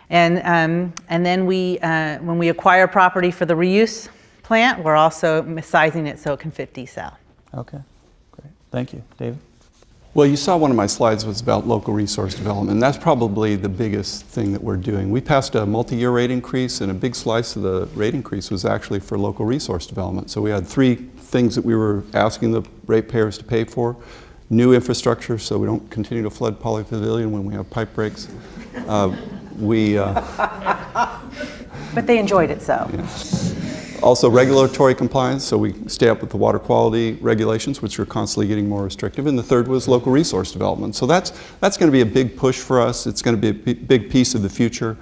Speaker 2: And then when we acquire property for the reuse plant, we're also sizing it so it can fit desal.
Speaker 1: Okay, great. Thank you. David?
Speaker 3: Well, you saw one of my slides was about local resource development. That's probably the biggest thing that we're doing. We passed a multi-year rate increase, and a big slice of the rate increase was actually for local resource development. So we had 3 things that we were asking the ratepayers to pay for. New infrastructure, so we don't continue to flood Poly Pavilion when we have pipe breaks.
Speaker 2: But they enjoyed it, so.
Speaker 3: Yeah. Also regulatory compliance, so we stay up with the water quality regulations, which are constantly getting more restrictive. And the third was local resource development. So that's going to be a big push for us. It's going to be a big piece of the future,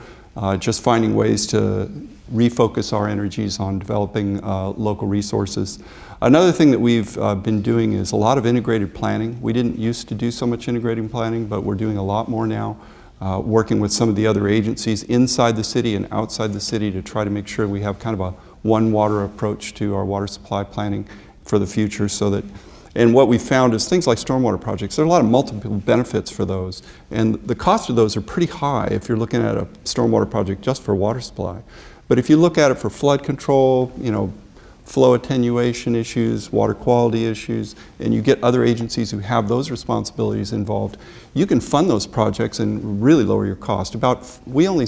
Speaker 3: just finding ways to refocus our energies on developing local resources. Another thing that we've been doing is a lot of integrated planning. We didn't used to do so much integrated planning, but we're doing a lot more now, working with some of the other agencies inside the city and outside the city to try to make sure we have kind of a one water approach to our water supply planning for the future. And what we found is things like stormwater projects, there are a lot of multiple benefits for those. And the cost of those are pretty high if you're looking at a stormwater project just for water supply. But if you look at it for flood control, flow attenuation issues, water quality issues, and you get other agencies who have those responsibilities involved, you can fund those projects and really lower your cost. We only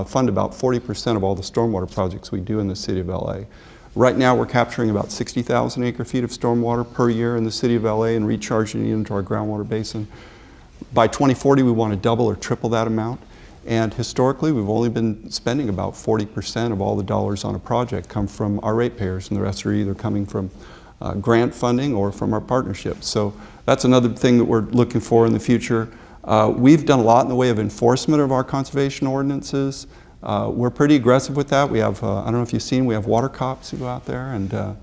Speaker 3: fund about 40% of all the stormwater projects we do in the city of LA. Right now, we're capturing about 60,000 acre-feet of stormwater per year in the city of LA and recharging it into our groundwater basin. By 2040, we want to double or triple that amount. And historically, we've only been spending about 40% of all the dollars on a project come from our ratepayers, and the rest are either coming from grant funding or from our partnerships. So that's another thing that we're looking for in the future. We've done a lot in the way of enforcement of our conservation ordinances. We're pretty aggressive with that. We have, I don't know if you've seen, we have water cops who go out there, and you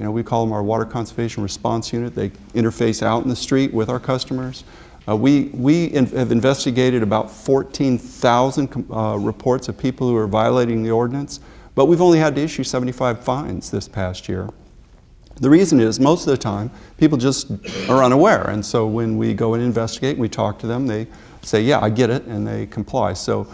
Speaker 3: know, we call them our Water Conservation Response Unit. They interface out in the street with our customers. We have investigated about 14,000 reports of people who are violating the ordinance, but we've only had to issue 75 fines this past year. The reason is, most of the time, people just are unaware, and so when we go and investigate and we talk to them, they say, yeah, I get it, and they comply. So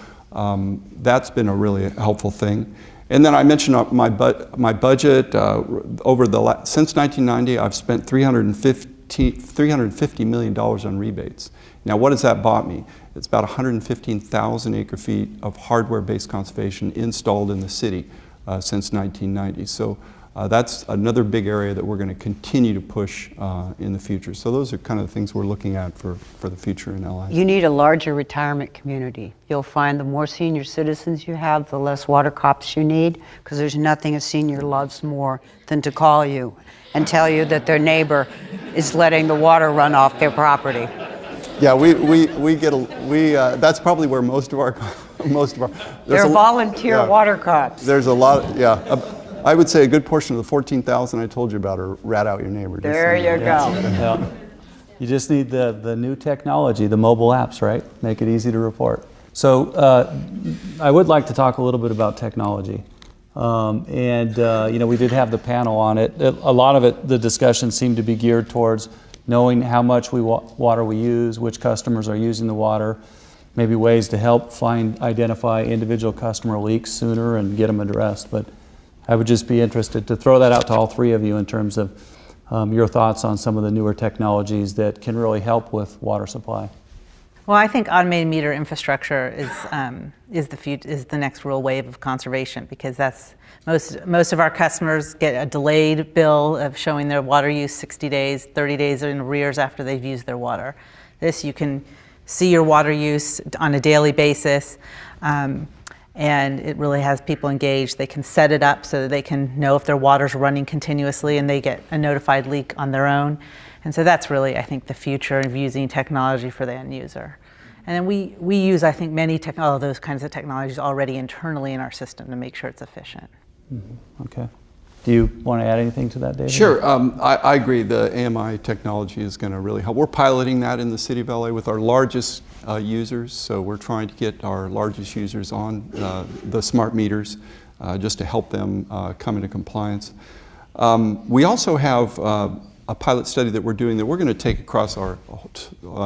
Speaker 3: that's been a really helpful thing. And then I mentioned my budget. Since 1990, I've spent $350 million on rebates. Now, what has that bought me? It's about 115,000 acre-feet of hardware-based conservation installed in the city since 1990. So that's another big area that we're going to continue to push in the future. So those are kind of the things we're looking at for the future in LA.
Speaker 4: You need a larger retirement community. You'll find the more senior citizens you have, the less water cops you need, because there's nothing a senior loves more than to call you and tell you that their neighbor is letting the water run off their property.
Speaker 3: Yeah, that's probably where most of our
Speaker 4: They're volunteer water cops.
Speaker 3: There's a lot, I would say a good portion of the 14,000 I told you about are rat out your neighbor.
Speaker 4: There you go.
Speaker 1: Yeah. You just need the new technology, the mobile apps, right? Make it easy to report. So I would like to talk a little bit about technology. You know, we did have the panel on it. A lot of it, the discussion seemed to be geared towards knowing how much water we use, which customers are using the water, maybe ways to help identify individual customer leaks sooner and get them addressed. But I would just be interested to throw that out to all three of you in terms of your thoughts on some of the newer technologies that can really help with water supply.
Speaker 2: Well, I think automated meter infrastructure is the next real wave of conservation, because that's most of our customers get a delayed bill of showing their water use 60 days, 30 days in arrears after they've used their water. This, you can see your water use on a daily basis, and it really has people engaged. They can set it up so that they can know if their water's running continuously and they get a notified leak on their own. And so that's really, I think, the future of using technology for the end user. And then we use, I think, all of those kinds of technologies already internally in our system to make sure it's efficient.
Speaker 1: Mm-hmm. Okay. Do you want to add anything to that, David?
Speaker 3: Sure. I agree. The AMI technology is going to really help. We're piloting that in the city of LA with our largest users. So we're trying to get our largest users on the smart meters just to help them come into compliance. We also have a pilot study that we're doing that we're going to take across our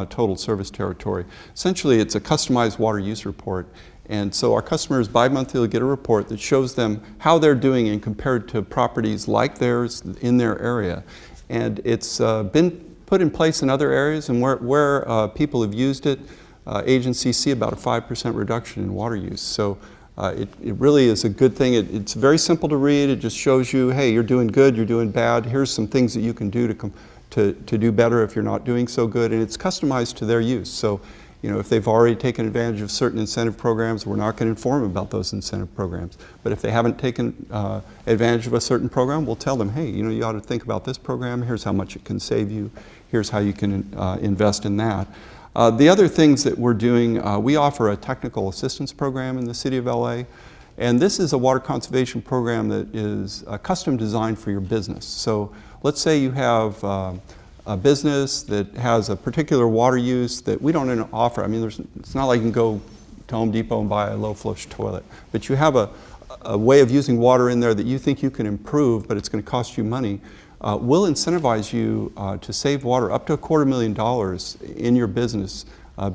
Speaker 3: total service territory. Essentially, it's a customized water use report. And so our customers bi-monthly will get a report that shows them how they're doing and compared to properties like theirs in their area. And it's been put in place in other areas, and where people have used it, agencies see about a 5% reduction in water use. So it really is a good thing. It's very simple to read. It just shows you, hey, you're doing good, you're doing bad. Here's some things that you can do to do better if you're not doing so good. And it's customized to their use. So, you know, if they've already taken advantage of certain incentive programs, we're not going to inform them about those incentive programs. But if they haven't taken advantage of a certain program, we'll tell them, hey, you know, you ought to think about this program. Here's how much it can save you. Here's how you can invest in that. The other things that we're doing, we offer a technical assistance program in the city of LA. And this is a water conservation program that is custom designed for your business. So let's say you have a business that has a particular water use that we don't offer. I mean, it's not like you can go to Home Depot and buy a low flush toilet, but you have a way of using water in there that you think you can improve, but it's going to cost you money. We'll incentivize you to save water up to $250,000 in your business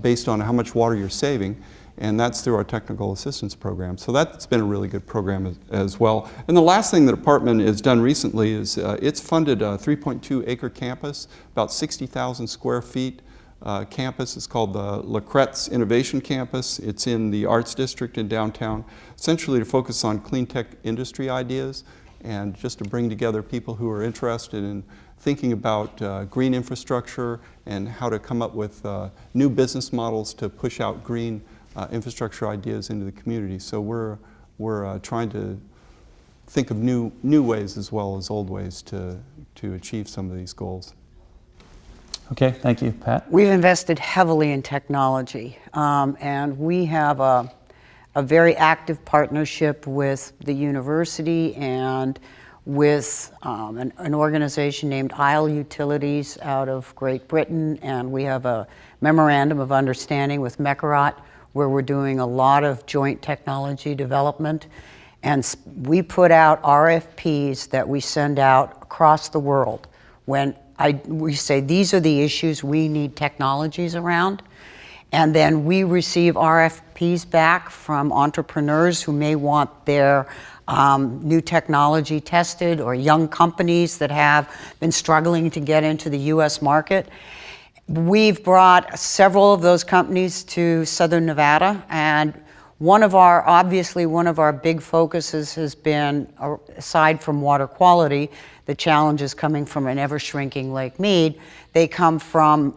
Speaker 3: based on how much water you're saving, and that's through our technical assistance program. So that's been a really good program as well. And the last thing the department has done recently is it's funded a 3.2 acre campus, about 60,000 square feet campus. It's called the Lacrette's Innovation Campus. It's in the Arts District in downtown, essentially to focus on clean tech industry ideas and just to bring together people who are interested in thinking about green infrastructure and how to come up with new business models to push out green infrastructure ideas into the community. So we're trying to think of new ways as well as old ways to achieve some of these goals.
Speaker 1: Okay, thank you. Pat?
Speaker 4: We've invested heavily in technology, and we have a very active partnership with the university and with an organization named Isle Utilities out of Great Britain, and we have a memorandum of understanding with Mekarot where we're doing a lot of joint technology development. And we put out RFPs that we send out across the world when we say these are the issues we need technologies around. And then we receive RFPs back from entrepreneurs who may want their new technology tested, or young companies that have been struggling to get into the US market. We've brought several of those companies to Southern Nevada, and obviously one of our big focuses has been, aside from water quality, the challenges coming from an ever-shrinking Lake Mead, they come from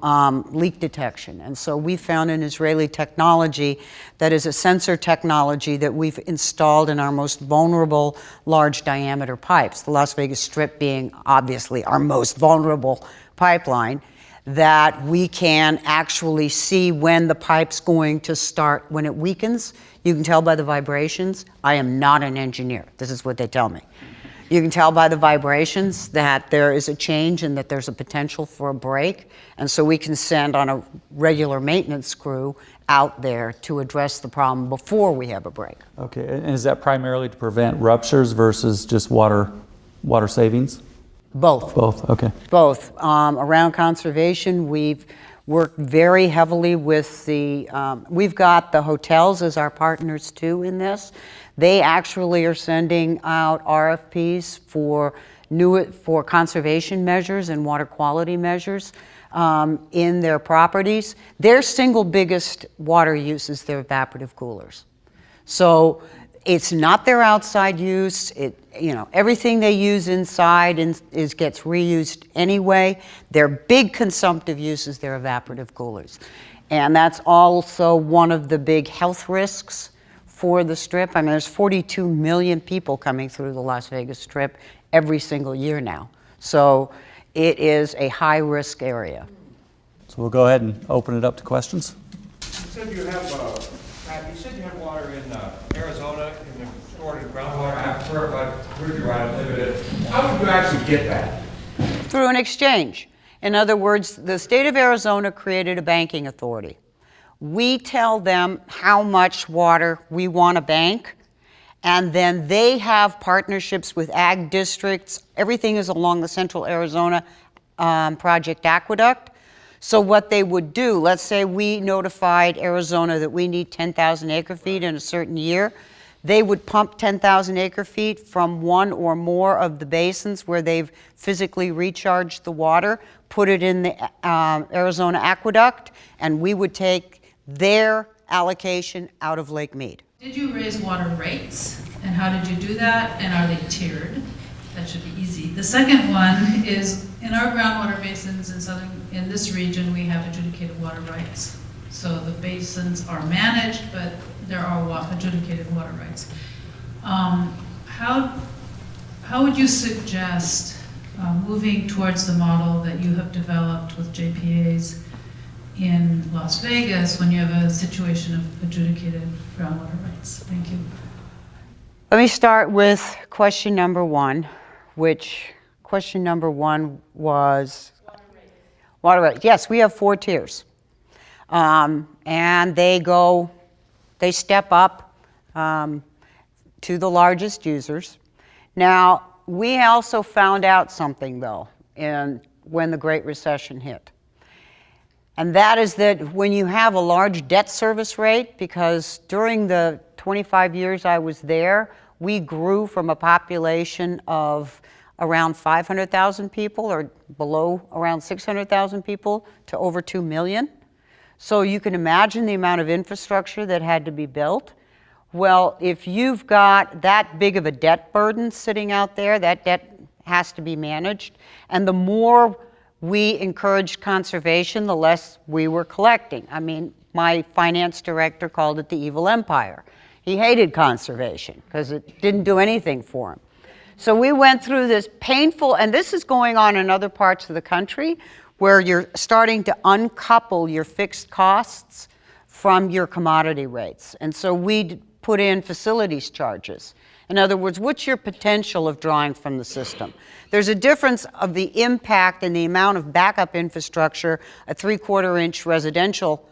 Speaker 4: leak detection. And so we found an Israeli technology that is a sensor technology that we've installed in our most vulnerable large diameter pipes, the Las Vegas Strip being obviously our most vulnerable pipeline, that we can actually see when the pipe's going to start, when it weakens. You can tell by the vibrations. I am not an engineer. This is what they tell me. You can tell by the vibrations that there is a change and that there's a potential for a break. And so we can send on a regular maintenance crew out there to address the problem before we have a break.
Speaker 1: Okay, and is that primarily to prevent ruptures versus just water savings?
Speaker 4: Both.
Speaker 1: Both, okay.
Speaker 4: Both. Around conservation, we've worked very heavily with we've got the hotels as our partners too in this. They actually are sending out RFPs for conservation measures and water quality measures in their properties. Their single biggest water use is their evaporative coolers. So it's not their outside use. Everything they use inside gets reused anyway. Their big consumptive use is their evaporative coolers. And that's also one of the big health risks for the Strip. I mean, there's 42 million people coming through the Las Vegas Strip every single year now. So it is a high-risk area.
Speaker 1: So we'll go ahead and open it up to questions.
Speaker 5: You said you have water in Arizona and they're stored in groundwater aquifer, but where you are limited. How would you actually get that?
Speaker 4: Through an exchange. In other words, the state of Arizona created a banking authority. We tell them how much water we want to bank, and then they have partnerships with ag districts. Everything is along the Central Arizona Project Aqueduct. So what they would do, let's say we notified Arizona that we need 10,000 acre feet in a certain year. They would pump 10,000 acre feet from one or more of the basins where they've physically recharged the water, put it in the Arizona Aqueduct, and we would take their allocation out of Lake Mead.
Speaker 6: Did you raise water rates, and how did you do that, and are they tiered? That should be easy. The second one is, in our groundwater basins in this region, we have adjudicated water rights. So the basins are managed, but there are adjudicated water rights. How would you suggest moving towards the model that you have developed with JPAs in Las Vegas when you have a situation of adjudicated groundwater rights? Thank you.
Speaker 4: Let me start with question number one, which question number one was water rights. Yes, we have 4 tiers. And they step up to the largest users. Now, we also found out something though when the Great Recession hit. And that is that when you have a large debt service rate, because during the 25 years I was there, we grew from a population of around 500,000 people or below around 600,000 people to over 2 million. So you can imagine the amount of infrastructure that had to be built. Well, if you've got that big of a debt burden sitting out there, that debt has to be managed. And the more we encouraged conservation, the less we were collecting. I mean, my finance director called it the evil empire. He hated conservation because it didn't do anything for him. So we went through this painful, and this is going on in other parts of the country, where you're starting to uncouple your fixed costs from your commodity rates. And so we put in facilities charges. In other words, what's your potential of drawing from the system? There's a difference of the impact and the amount of backup infrastructure a 3/4-inch residential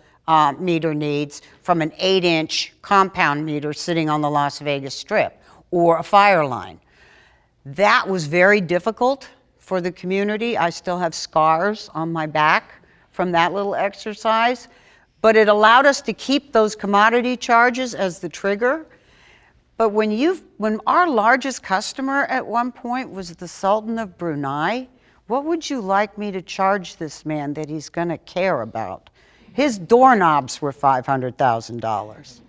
Speaker 4: meter needs from an 8-inch compound meter sitting on the Las Vegas Strip or a fire line. That was very difficult for the community. I still have scars on my back from that little exercise, but it allowed us to keep those commodity charges as the trigger. But when our largest customer at one point was the Sultan of Brunei, what would you like me to charge this man that he's going to care about? His doorknobs were $500,000.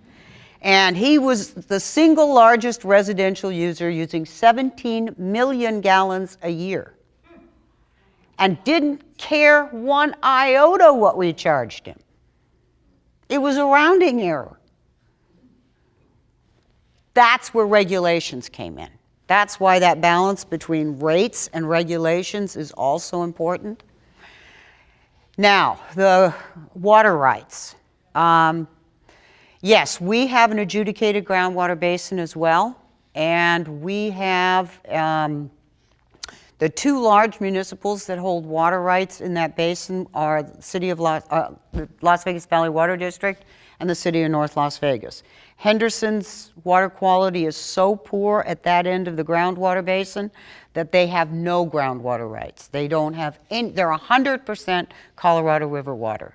Speaker 4: And he was the single largest residential user, using 17 million gallons a year, and didn't care one iota what we charged him. It was a rounding error. That's where regulations came in. That's why that balance between rates and regulations is also important. Now, the water rights. Yes, we have an adjudicated groundwater basin as well, and we have the 2 large municipals that hold water rights in that basin are the city of the Las Vegas Valley Water District and the city of North Las Vegas. Henderson's water quality is so poor at that end of the groundwater basin that they have no groundwater rights. They don't have any, they're 100% Colorado River water.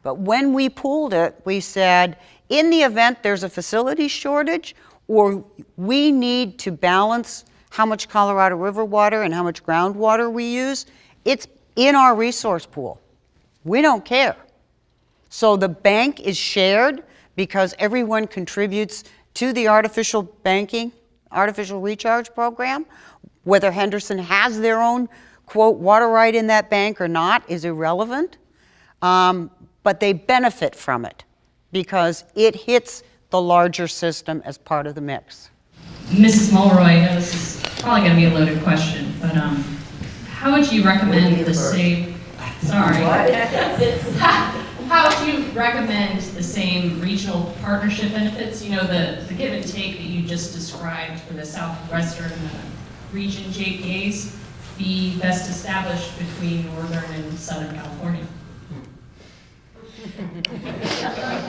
Speaker 4: But when we pooled it, we said, in the event there's a facility shortage, or we need to balance how much Colorado River water and how much groundwater we use, it's in our resource pool. We don't care. So the bank is shared because everyone contributes to the artificial recharge program. Whether Henderson has their own, quote, water right in that bank or not is irrelevant. But they benefit from it because it hits the larger system as part of the mix.
Speaker 7: Mrs. Mulroy, I know this is probably going to be a loaded question, but how would you recommend the same, how would you recommend the same regional partnership benefits, you know, the give and take that you just described for the southwestern region JPAs be best established between Northern and Southern California?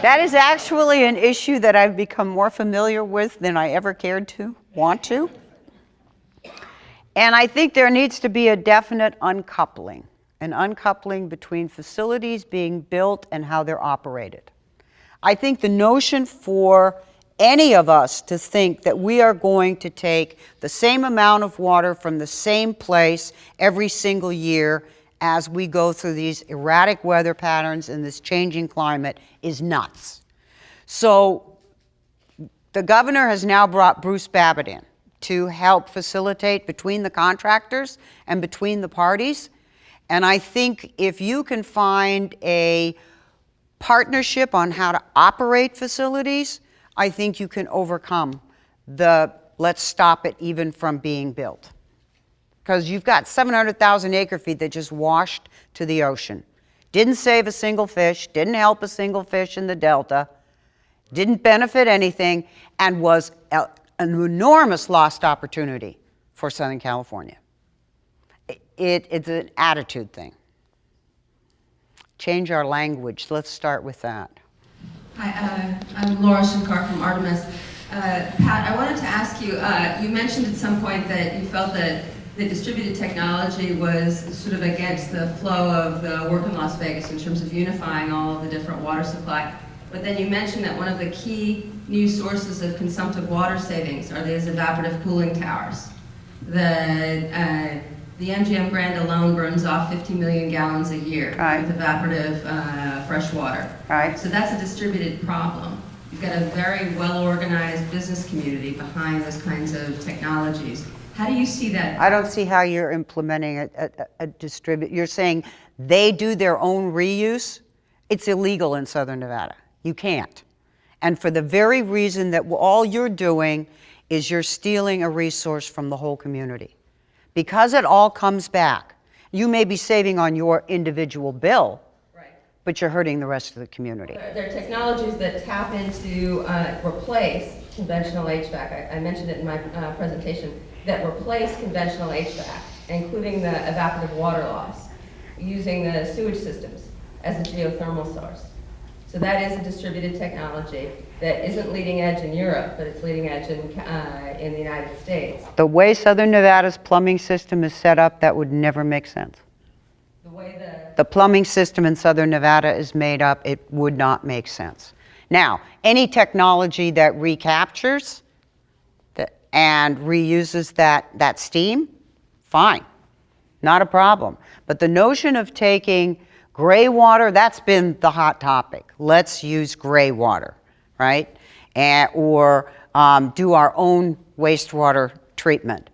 Speaker 4: That is actually an issue that I've become more familiar with than I ever cared to want to. And I think there needs to be a definite uncoupling, an uncoupling between facilities being built and how they're operated. I think the notion for any of us to think that we are going to take the same amount of water from the same place every single year as we go through these erratic weather patterns and this changing climate is nuts. So the governor has now brought Bruce Babbitt in to help facilitate between the contractors and between the parties. And I think if you can find a partnership on how to operate facilities, I think you can overcome the let's stop it even from being built. Because you've got 700,000 acre-feet that just washed to the ocean. Didn't save a single fish, didn't help a single fish in the Delta, didn't benefit anything, and was an enormous lost opportunity for Southern California. It's an attitude thing. Change our language. Let's start with that.
Speaker 8: Hi, I'm Laura Shankar from Artemis. Pat, I wanted to ask you, you mentioned at some point that you felt that the distributed technology was sort of against the flow of the work in Las Vegas in terms of unifying all of the different water supply. But then you mentioned that one of the key new sources of consumptive water savings are these evaporative cooling towers. The MGM Grand alone burns off 50 million gallons a year
Speaker 4: Right.
Speaker 8: with evaporative fresh water.
Speaker 4: Right.
Speaker 8: So that's a distributed problem. You've got a very well-organized business community behind those kinds of technologies. How do you see that?
Speaker 4: I don't see how you're implementing a distribute. You're saying they do their own reuse? It's illegal in Southern Nevada. You can't. And for the very reason that all you're doing is you're stealing a resource from the whole community. Because it all comes back. You may be saving on your individual bill,
Speaker 8: Right.
Speaker 4: but you're hurting the rest of the community.
Speaker 8: There are technologies that tap into replace conventional HVAC. I mentioned it in my presentation, that replace conventional HVAC, including the evaporative water loss, using the sewage systems as a geothermal source. So that is a distributed technology that isn't leading edge in Europe, but it's leading edge in the United States.
Speaker 4: The way Southern Nevada's plumbing system is set up, that would never make sense.
Speaker 8: The way
Speaker 4: The plumbing system in Southern Nevada is made up, it would not make sense. Now, any technology that recaptures and reuses that steam, fine, not a problem. But the notion of taking gray water, that's been the hot topic. Let's use gray water, right? Or do our own wastewater treatment.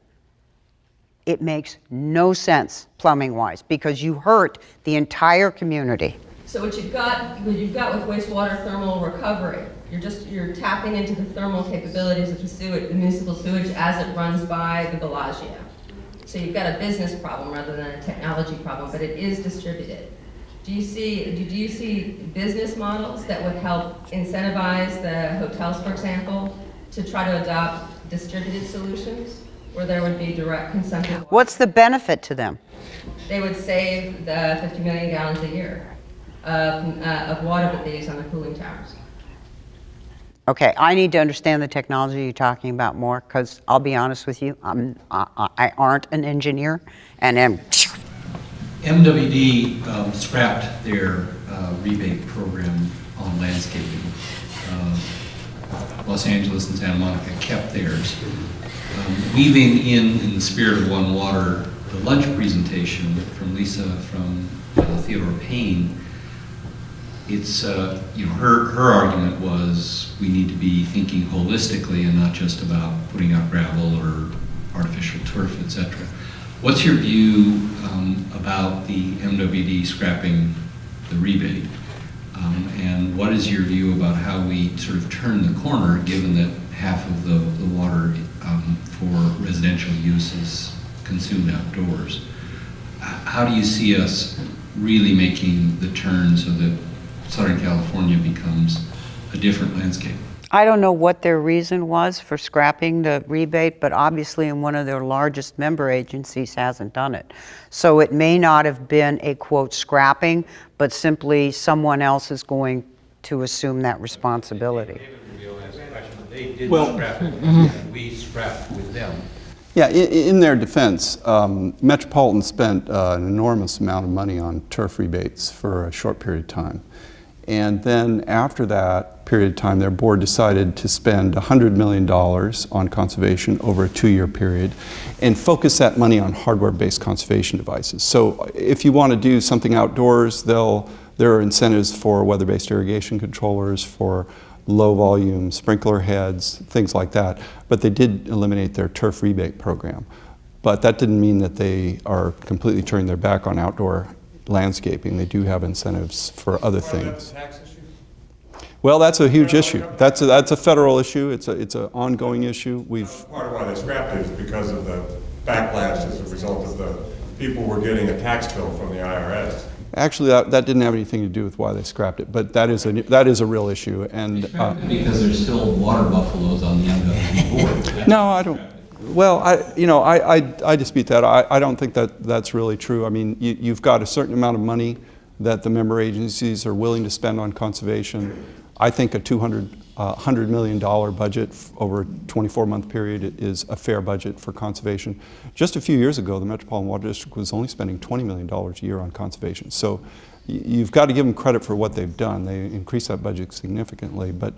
Speaker 4: It makes no sense plumbing-wise because you hurt the entire community.
Speaker 8: So what you've got with wastewater thermal recovery, you're tapping into the thermal capabilities of the municipal sewage as it runs by the Bellagio. So you've got a business problem rather than a technology problem, but it is distributed. Do you see business models that would help incentivize the hotels, for example, to try to adopt distributed solutions where there would be direct consumption?
Speaker 4: What's the benefit to them?
Speaker 8: They would save the 50 million gallons a year of water that they use on the cooling towers.
Speaker 4: Okay, I need to understand the technology you're talking about more because I'll be honest with you, I aren't an engineer and am.
Speaker 9: MWD scrapped their rebate program on landscaping. Los Angeles and Santa Monica kept theirs. Weaving in the spirit of One Water, the lunch presentation from Lisa from Theodore Payne, it's, her argument was we need to be thinking holistically and not just about putting out gravel or artificial turf, etc. What's your view about the MWD scrapping the rebate? And what is your view about how we sort of turn the corner, given that half of the water for residential use is consumed outdoors? How do you see us really making the turn so that Southern California becomes a different landscape?
Speaker 4: I don't know what their reason was for scrapping the rebate, but obviously in one of their largest member agencies hasn't done it. So it may not have been a quote scrapping, but simply someone else is going to assume that responsibility.
Speaker 5: They did scrap it, and we scrapped with them.
Speaker 3: Yeah, in their defense, Metropolitan spent an enormous amount of money on turf rebates for a short period of time. And then after that period of time, their board decided to spend $100 million on conservation over a 2-year period and focus that money on hardware-based conservation devices. So if you want to do something outdoors, there are incentives for weather-based irrigation controllers, for low-volume sprinkler heads, things like that. But they did eliminate their turf rebate program. But that didn't mean that they are completely turning their back on outdoor landscaping. They do have incentives for other things.
Speaker 5: Tax issue?
Speaker 3: Well, that's a huge issue. That's a federal issue. It's an ongoing issue.
Speaker 5: Part of why they scrapped it is because of the backlash as a result of the people were getting a tax bill from the IRS.
Speaker 3: Actually, that didn't have anything to do with why they scrapped it, but that is a real issue. And
Speaker 9: Because there's still water buffaloes on the MWD board.
Speaker 3: no, I don't. Well, I dispute that. I don't think that's really true. I mean, you've got a certain amount of money that the member agencies are willing to spend on conservation. I think a $100 million budget over a 24-month period is a fair budget for conservation. Just a few years ago, the Metropolitan Water District was only spending $20 million a year on conservation. So you've got to give them credit for what they've done. They increased that budget significantly, but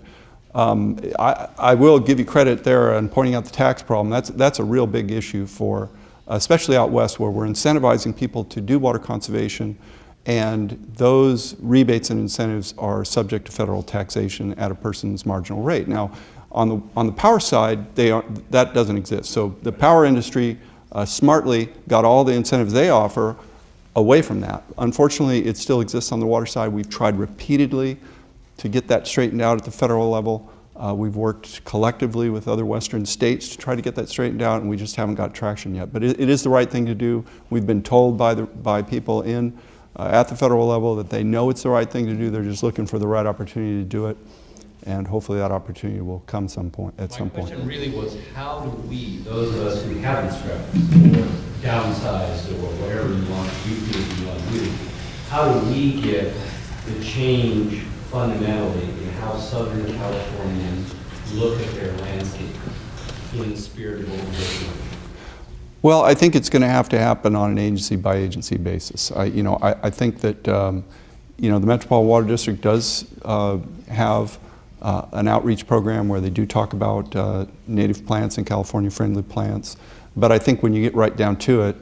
Speaker 3: I will give you credit there on pointing out the tax problem. That's a real big issue for, especially out west, where we're incentivizing people to do water conservation, and those rebates and incentives are subject to federal taxation at a person's marginal rate. Now, on the power side, that doesn't exist. So the power industry smartly got all the incentives they offer away from that. Unfortunately, it still exists on the water side. We've tried repeatedly to get that straightened out at the federal level. We've worked collectively with other western states to try to get that straightened out, and we just haven't got traction yet. But it is the right thing to do. We've been told by people at the federal level that they know it's the right thing to do. They're just looking for the right opportunity to do it, and hopefully that opportunity will come at some point.
Speaker 10: My question really was, how do we, those of us who haven't stretched or downsized or whatever you feel you want to do, how do we get the change fundamentally in how Southern Californians look at their landscape in the spirit of what we're doing?
Speaker 3: Well, I think it's going to happen on an agency-by-agency basis. I think that the Metropolitan Water District does have an outreach program where they do talk about native plants and California-friendly plants. But I think when you get right down to it,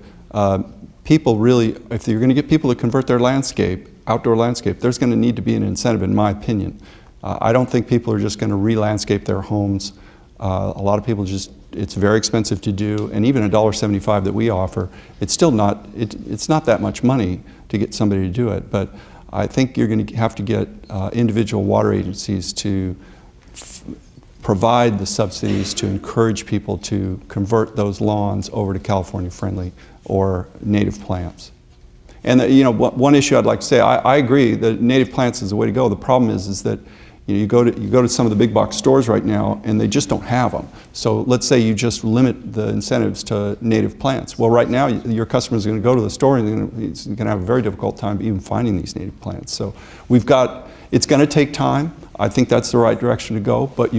Speaker 3: people really, if you're going to get people to convert their landscape, outdoor landscape, there's going to need to be an incentive, in my opinion. I don't think people are just going to re-landscape their homes. A lot of people it's very expensive to do, and even $1.75 that we offer, it's still not, it's not that much money to get somebody to do it. But I think you're going to have to get individual water agencies to provide the subsidies to encourage people to convert those lawns over to California-friendly or native plants. And one issue I'd like to say, I agree that native plants is the way to go. The problem is that you go to some of the big box stores right now and they just don't have them. So let's say you just limit the incentives to native plants. Well, right now your customer is going to go to the store and he's going to have a very difficult time even finding these native plants. So it's going to take time. I think that's the right direction to go, but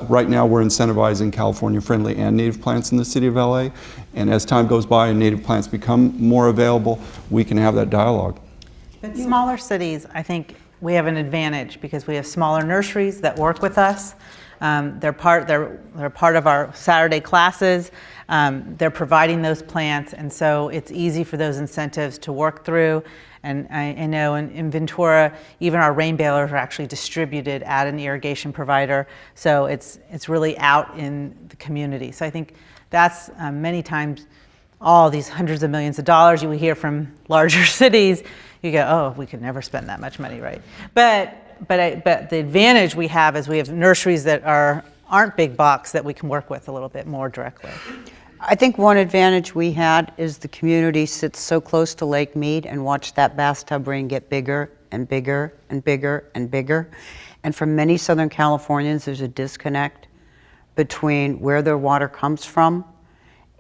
Speaker 3: right now we're incentivizing California-friendly and native plants in the city of LA, and as time goes by and native plants become more available, we can have that dialogue.
Speaker 2: But smaller cities, I think we have an advantage because we have smaller nurseries that work with us. They're part of our Saturday classes. They're providing those plants, and so it's easy for those incentives to work through. And I know in Ventura, even our rain balers are actually distributed at an irrigation provider. So it's really out in the community. So I think that's many times all these hundreds of millions of dollars you hear from larger cities, you go, oh, we could never spend that much money, right? But the advantage we have is we have nurseries that aren't big box that we can work with a little bit more directly.
Speaker 4: I think one advantage we had is the community sits so close to Lake Mead and watch that bathtub ring get bigger and bigger and bigger and bigger. And for many Southern Californians, there's a disconnect between where their water comes from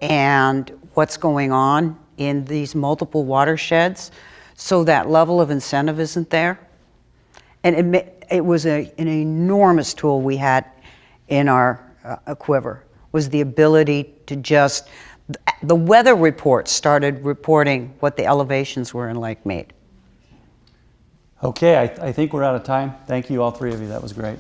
Speaker 4: and what's going on in these multiple watersheds. So that level of incentive isn't there. And it was an enormous tool we had in our quiver, was the ability to the weather reports started reporting what the elevations were in Lake Mead.
Speaker 1: Okay, I think we're out of time. Thank you, all three of you. That was great.